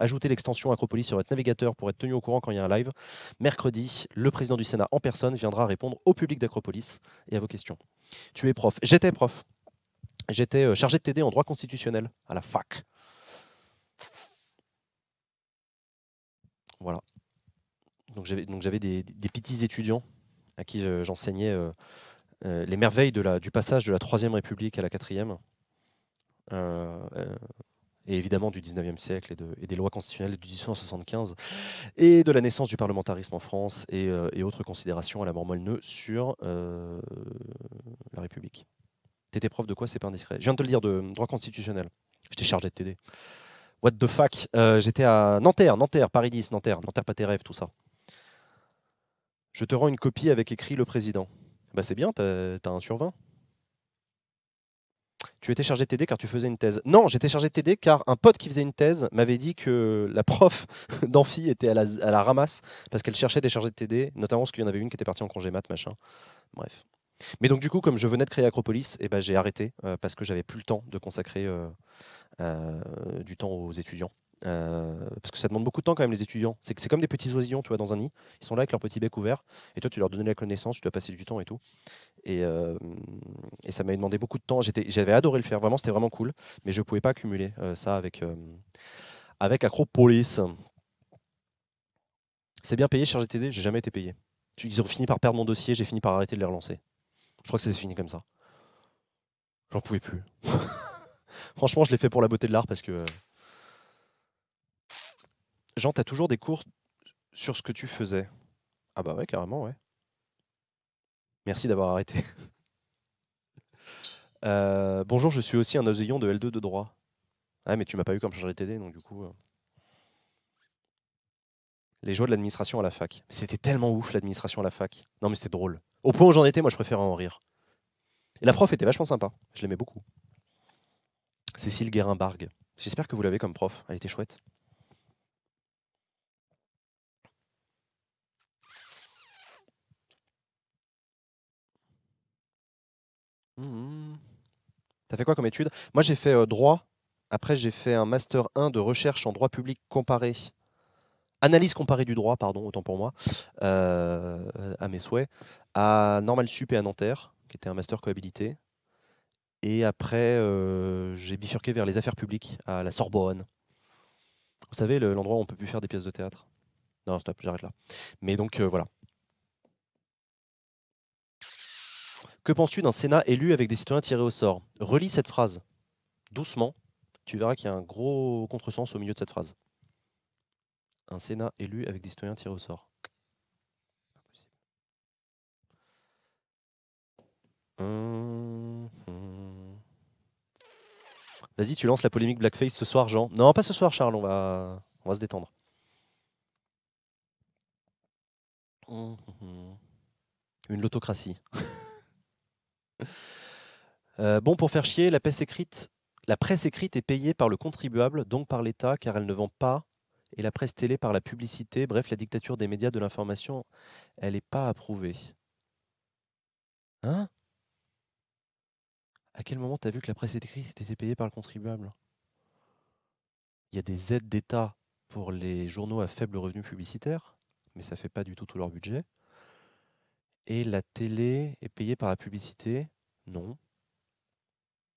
ajoutez l'extension Acropolis sur votre navigateur pour être tenu au courant quand il y a un live. Mercredi, le président du Sénat en personne viendra répondre au public d'Acropolis et à vos questions. Tu es prof. J'étais prof. J'étais chargé de TD en droit constitutionnel à la fac. Voilà. Donc j'avais des petits étudiants à qui j'enseignais les merveilles du passage de la Troisième République à la Quatrième. Et évidemment du 19e siècle et des lois constitutionnelles de 1875 et de la naissance du parlementarisme en France et autres considérations à la mort moelle-neu sur la République. T'étais prof de quoi? C'est pas indiscret. Je viens de te le dire, de droit constitutionnel. J'étais chargé de TD. What the fuck. J'étais à Nanterre, Paris 10, Nanterre, pas tes rêves, tout ça. Je te rends une copie avec écrit le président. Bah c'est bien, t'as 1 sur 20. Tu étais chargé de TD car tu faisais une thèse. Non, j'étais chargé de TD car un pote qui faisait une thèse m'avait dit que la prof d'amphi était à la ramasse parce qu'elle cherchait des chargés de TD, notamment parce qu'il y en avait une qui était partie en congé mat, machin. Bref. Mais donc du coup, comme je venais de créer Acropolis, eh ben, j'ai arrêté parce que j'avais plus le temps de consacrer du temps aux étudiants. Parce que ça demande beaucoup de temps quand même les étudiants. C'est comme des petits oisillons, tu vois, dans un nid. Ils sont là avec leur petit bec ouvert et toi tu leur donnes la connaissance, tu dois passer du temps et tout. Et ça m'avait demandé beaucoup de temps. J'avais adoré le faire, vraiment, c'était vraiment cool. Mais je ne pouvais pas accumuler ça avec Acropolis. C'est bien payé, chargé de TD, j'ai jamais été payé. Ils ont fini par perdre mon dossier, j'ai fini par arrêter de les relancer. Je crois que c'est fini comme ça. J'en pouvais plus. Franchement, je l'ai fait pour la beauté de l'art parce que... Jean, t'as toujours des cours sur ce que tu faisais? Ah bah ouais, carrément, ouais. Merci d'avoir arrêté. Bonjour, je suis aussi un oisillon de L2 de droit. Ah mais tu m'as pas eu comme chargé de TD, donc du coup... Les joies de l'administration à la fac. C'était tellement ouf l'administration à la fac. Non mais c'était drôle. Au point où j'en étais, moi je préférais en rire. Et la prof était vachement sympa. Je l'aimais beaucoup. Cécile Guérin-Bargue. J'espère que vous l'avez comme prof. Elle était chouette. T'as fait quoi comme étude? Moi j'ai fait droit. Après j'ai fait un master 1 de recherche en droit public comparé. Analyse comparée du droit, pardon, autant pour moi, à mes souhaits, à Normal Sup et à Nanterre, qui était un master cohabilité. Et après, j'ai bifurqué vers les affaires publiques à la Sorbonne. Vous savez, l'endroit où on peut plus faire des pièces de théâtre. Non, stop, j'arrête là. Mais donc, voilà. Que penses-tu d'un Sénat élu avec des citoyens tirés au sort? Relis cette phrase doucement. Tu verras qu'il y a un gros contresens au milieu de cette phrase. Un Sénat élu avec des citoyens tirés au sort. Vas-y, tu lances la polémique blackface ce soir, Jean. Non, pas ce soir, Charles, on va se détendre. Une l'autocratie. Bon, pour faire chier, la presse écrite est payée par le contribuable, donc par l'État, car elle ne vend pas, et la presse télé par la publicité. Bref, la dictature des médias de l'information, elle n'est pas approuvée. Hein? À quel moment tu as vu que la presse écrite était payée par le contribuable? Il y a des aides d'État pour les journaux à faible revenu publicitaire, mais ça ne fait pas du tout leur budget. Et la télé est payée par la publicité? Non.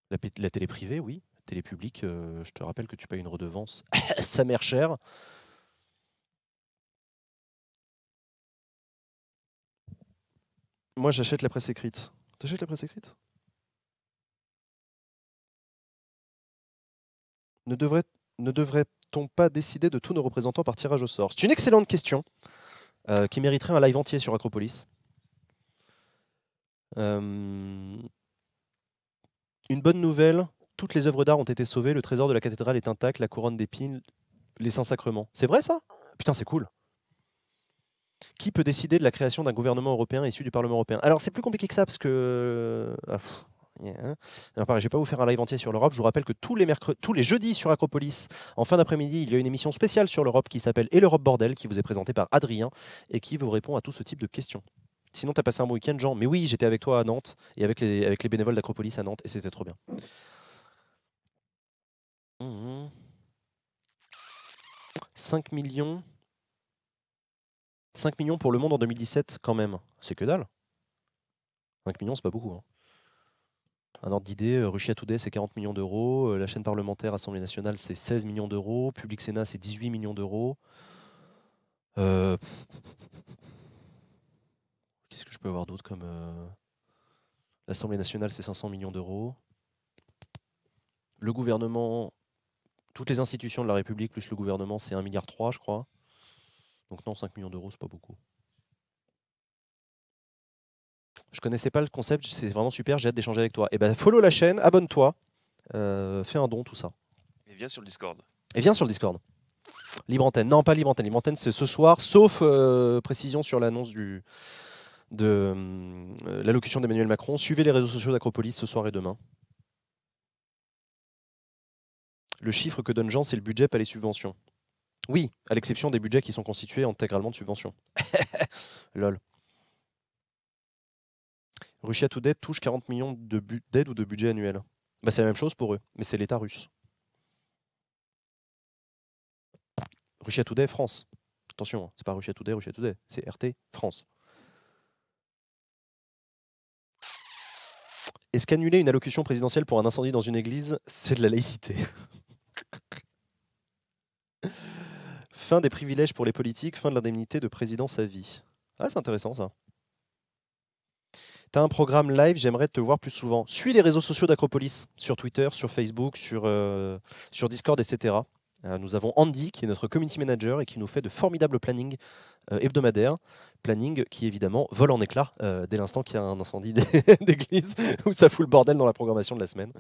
La télé privée, oui. La télé publique, je te rappelle que tu payes une redevance sa mère chère. Moi, j'achète la presse écrite. T'achètes la presse écrite? Ne devrait-on pas décider de tous nos représentants par tirage au sort? C'est une excellente question qui mériterait un live entier sur Acropolis. Une bonne nouvelle, toutes les œuvres d'art ont été sauvées, le trésor de la cathédrale est intact, la couronne d'épines, les Saints-Sacrements. C'est vrai ça? Putain, c'est cool. Qui peut décider de la création d'un gouvernement européen issu du Parlement européen? Alors c'est plus compliqué que ça parce que... Alors pareil, je ne vais pas vous faire un live entier sur l'Europe. Je vous rappelle que tous les jeudis sur Acropolis, en fin d'après-midi, il y a une émission spéciale sur l'Europe qui s'appelle Et l'Europe Bordel, qui vous est présentée par Adrien et qui vous répond à tout ce type de questions. Sinon, tu as passé un bon week-end, Jean? Mais oui, j'étais avec toi à Nantes et avec les bénévoles d'Acropolis à Nantes et c'était trop bien. 5 millions. 5 millions pour Le Monde en 2017, quand même. C'est que dalle. 5 millions, c'est pas beaucoup. Hein. Un ordre d'idée, Russia Today, c'est 40 millions d'euros. La chaîne parlementaire Assemblée nationale, c'est 16 millions d'euros. Public Sénat, c'est 18 millions d'euros. Qu'est-ce que je peux avoir d'autre comme... L'Assemblée nationale, c'est 500 millions d'euros. Le gouvernement, toutes les institutions de la République, plus le gouvernement, c'est 1,3 milliard, je crois. Donc non, 5 millions d'euros, c'est pas beaucoup. Je connaissais pas le concept, c'est vraiment super, j'ai hâte d'échanger avec toi. Et ben follow la chaîne, abonne-toi, fais un don, tout ça. Et viens sur le Discord. Et viens sur le Discord. Libre antenne. Non, pas libre antenne. Libre antenne, c'est ce soir, sauf précision sur l'annonce de l'allocution d'Emmanuel Macron. Suivez les réseaux sociaux d'Acropolis ce soir et demain. Le chiffre que donne Jean, c'est le budget, pas les subventions. Oui, à l'exception des budgets qui sont constitués intégralement de subventions. Lol. Russia Today touche 40 millions d'aide ou de budget annuel. Bah, c'est la même chose pour eux, mais c'est l'État russe. Russia Today France. Attention, c'est pas Russia Today, c'est RT France. Est-ce qu'annuler une allocution présidentielle pour un incendie dans une église, c'est de la laïcité? Fin des privilèges pour les politiques, fin de l'indemnité de présidence à vie. Ah, c'est intéressant ça. T'as un programme live, j'aimerais te voir plus souvent. Suis les réseaux sociaux d'Acropolis, sur Twitter, sur Facebook, sur Discord, etc. Nous avons Andy, qui est notre community manager et qui nous fait de formidables plannings hebdomadaires. Planning qui, évidemment, vole en éclats dès l'instant qu'il y a un incendie d'église où ça fout le bordel dans la programmation de la semaine.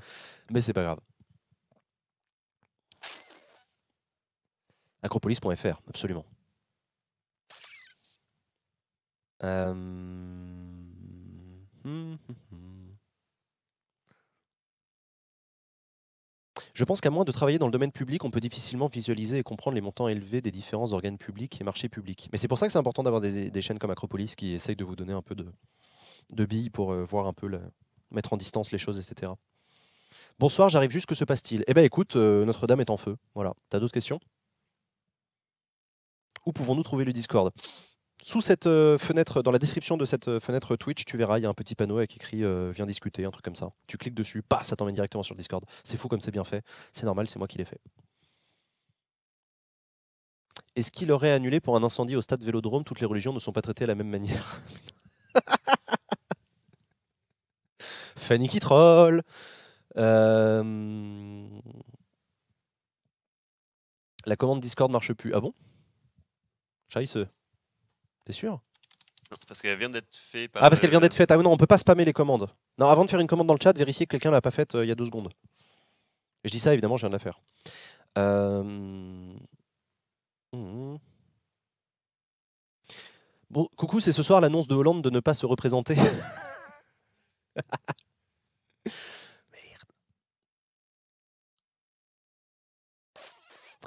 Mais c'est pas grave. Acropolis.fr, absolument. Je pense qu'à moins de travailler dans le domaine public, on peut difficilement visualiser et comprendre les montants élevés des différents organes publics et marchés publics. Mais c'est pour ça que c'est important d'avoir des chaînes comme Acropolis qui essayent de vous donner un peu de billes pour voir un peu, mettre en distance les choses, etc. Bonsoir, j'arrive juste, que se passe-t-il? Eh bien écoute, Notre-Dame est en feu. Voilà. T'as d'autres questions? Où pouvons-nous trouver le Discord? Sous cette fenêtre, dans la description de cette fenêtre Twitch, tu verras, il y a un petit panneau avec écrit viens discuter, un truc comme ça. Tu cliques dessus, paf, ça t'emmène directement sur le Discord. C'est fou comme c'est bien fait. C'est normal, c'est moi qui l'ai fait. Est-ce qu'il aurait annulé pour un incendie au stade Vélodrome? Toutes les religions ne sont pas traitées de la même manière. Fanny qui troll. La commande Discord marche plus. Ah bon? Chaïse. T'es sûr? Non, parce qu'elle vient d'être faite par... Ah, parce qu'elle vient d'être faite. Ah non, on peut pas spammer les commandes. Non, avant de faire une commande dans le chat, vérifiez que quelqu'un l'a pas faite il y a 2 secondes. Et je dis ça, évidemment, je viens de la faire. Bon, coucou, c'est ce soir l'annonce de Hollande de ne pas se représenter. Merde.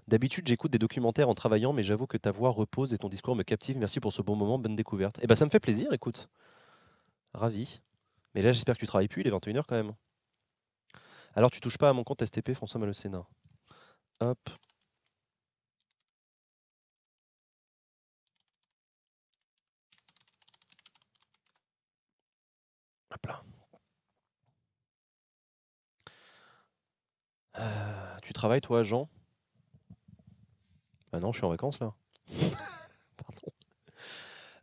D'habitude, j'écoute des documentaires en travaillant, mais j'avoue que ta voix repose et ton discours me captive. Merci pour ce bon moment, bonne découverte. Eh ben, ça me fait plaisir, écoute. Ravi. Mais là, j'espère que tu travailles plus, il est 21h quand même. Alors, tu touches pas à mon compte STP, François Malocena. Hop. Hop là. Tu travailles, toi, Jean? Ah non, je suis en vacances, là. Pardon.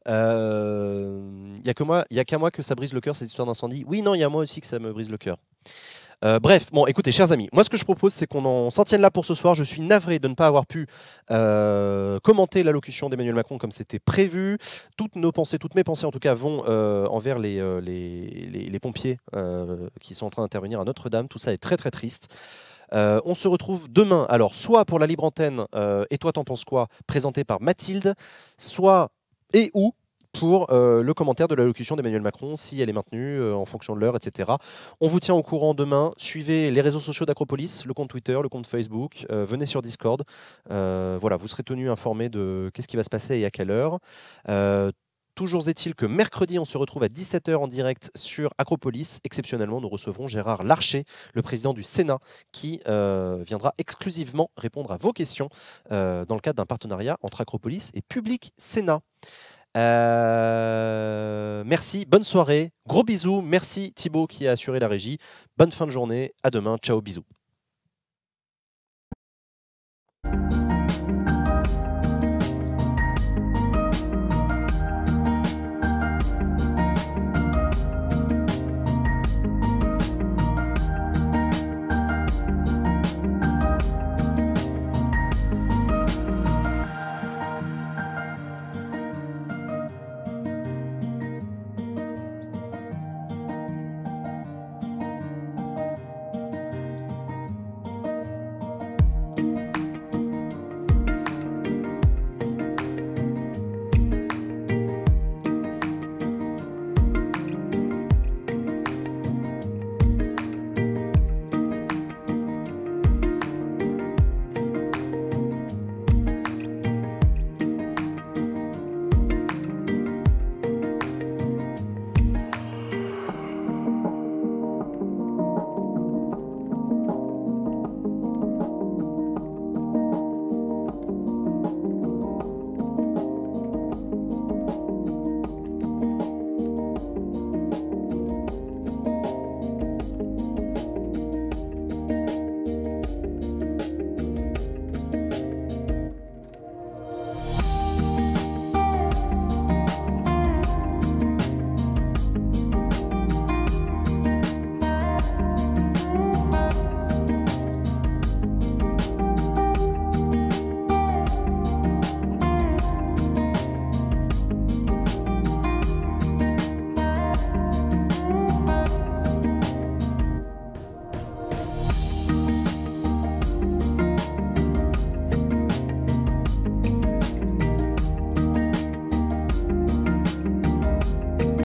Il n'y a qu'à moi que ça brise le cœur, cette histoire d'incendie. Oui, non, il y a moi aussi que ça me brise le cœur. Bref, bon, écoutez, chers amis, moi ce que je propose, c'est qu'on s'en tienne là pour ce soir. Je suis navré de ne pas avoir pu commenter l'allocution d'Emmanuel Macron comme c'était prévu. Toutes mes pensées en tout cas, vont envers les pompiers qui sont en train d'intervenir à Notre-Dame. Tout ça est très très triste. On se retrouve demain, alors soit pour la libre antenne, et toi t'en penses quoi, présenté par Mathilde, soit et ou pour le commentaire de l'allocution d'Emmanuel Macron, si elle est maintenue en fonction de l'heure, etc. On vous tient au courant demain. Suivez les réseaux sociaux d'Acropolis, le compte Twitter, le compte Facebook. Venez sur Discord. Voilà, vous serez tenus informés de qu'est-ce qui va se passer et à quelle heure. Toujours est-il que mercredi, on se retrouve à 17h en direct sur Acropolis. Exceptionnellement, nous recevrons Gérard Larcher, le président du Sénat, qui viendra exclusivement répondre à vos questions dans le cadre d'un partenariat entre Acropolis et Public Sénat. Merci, bonne soirée, gros bisous. Merci Thibaut qui a assuré la régie. Bonne fin de journée, à demain, ciao, bisous.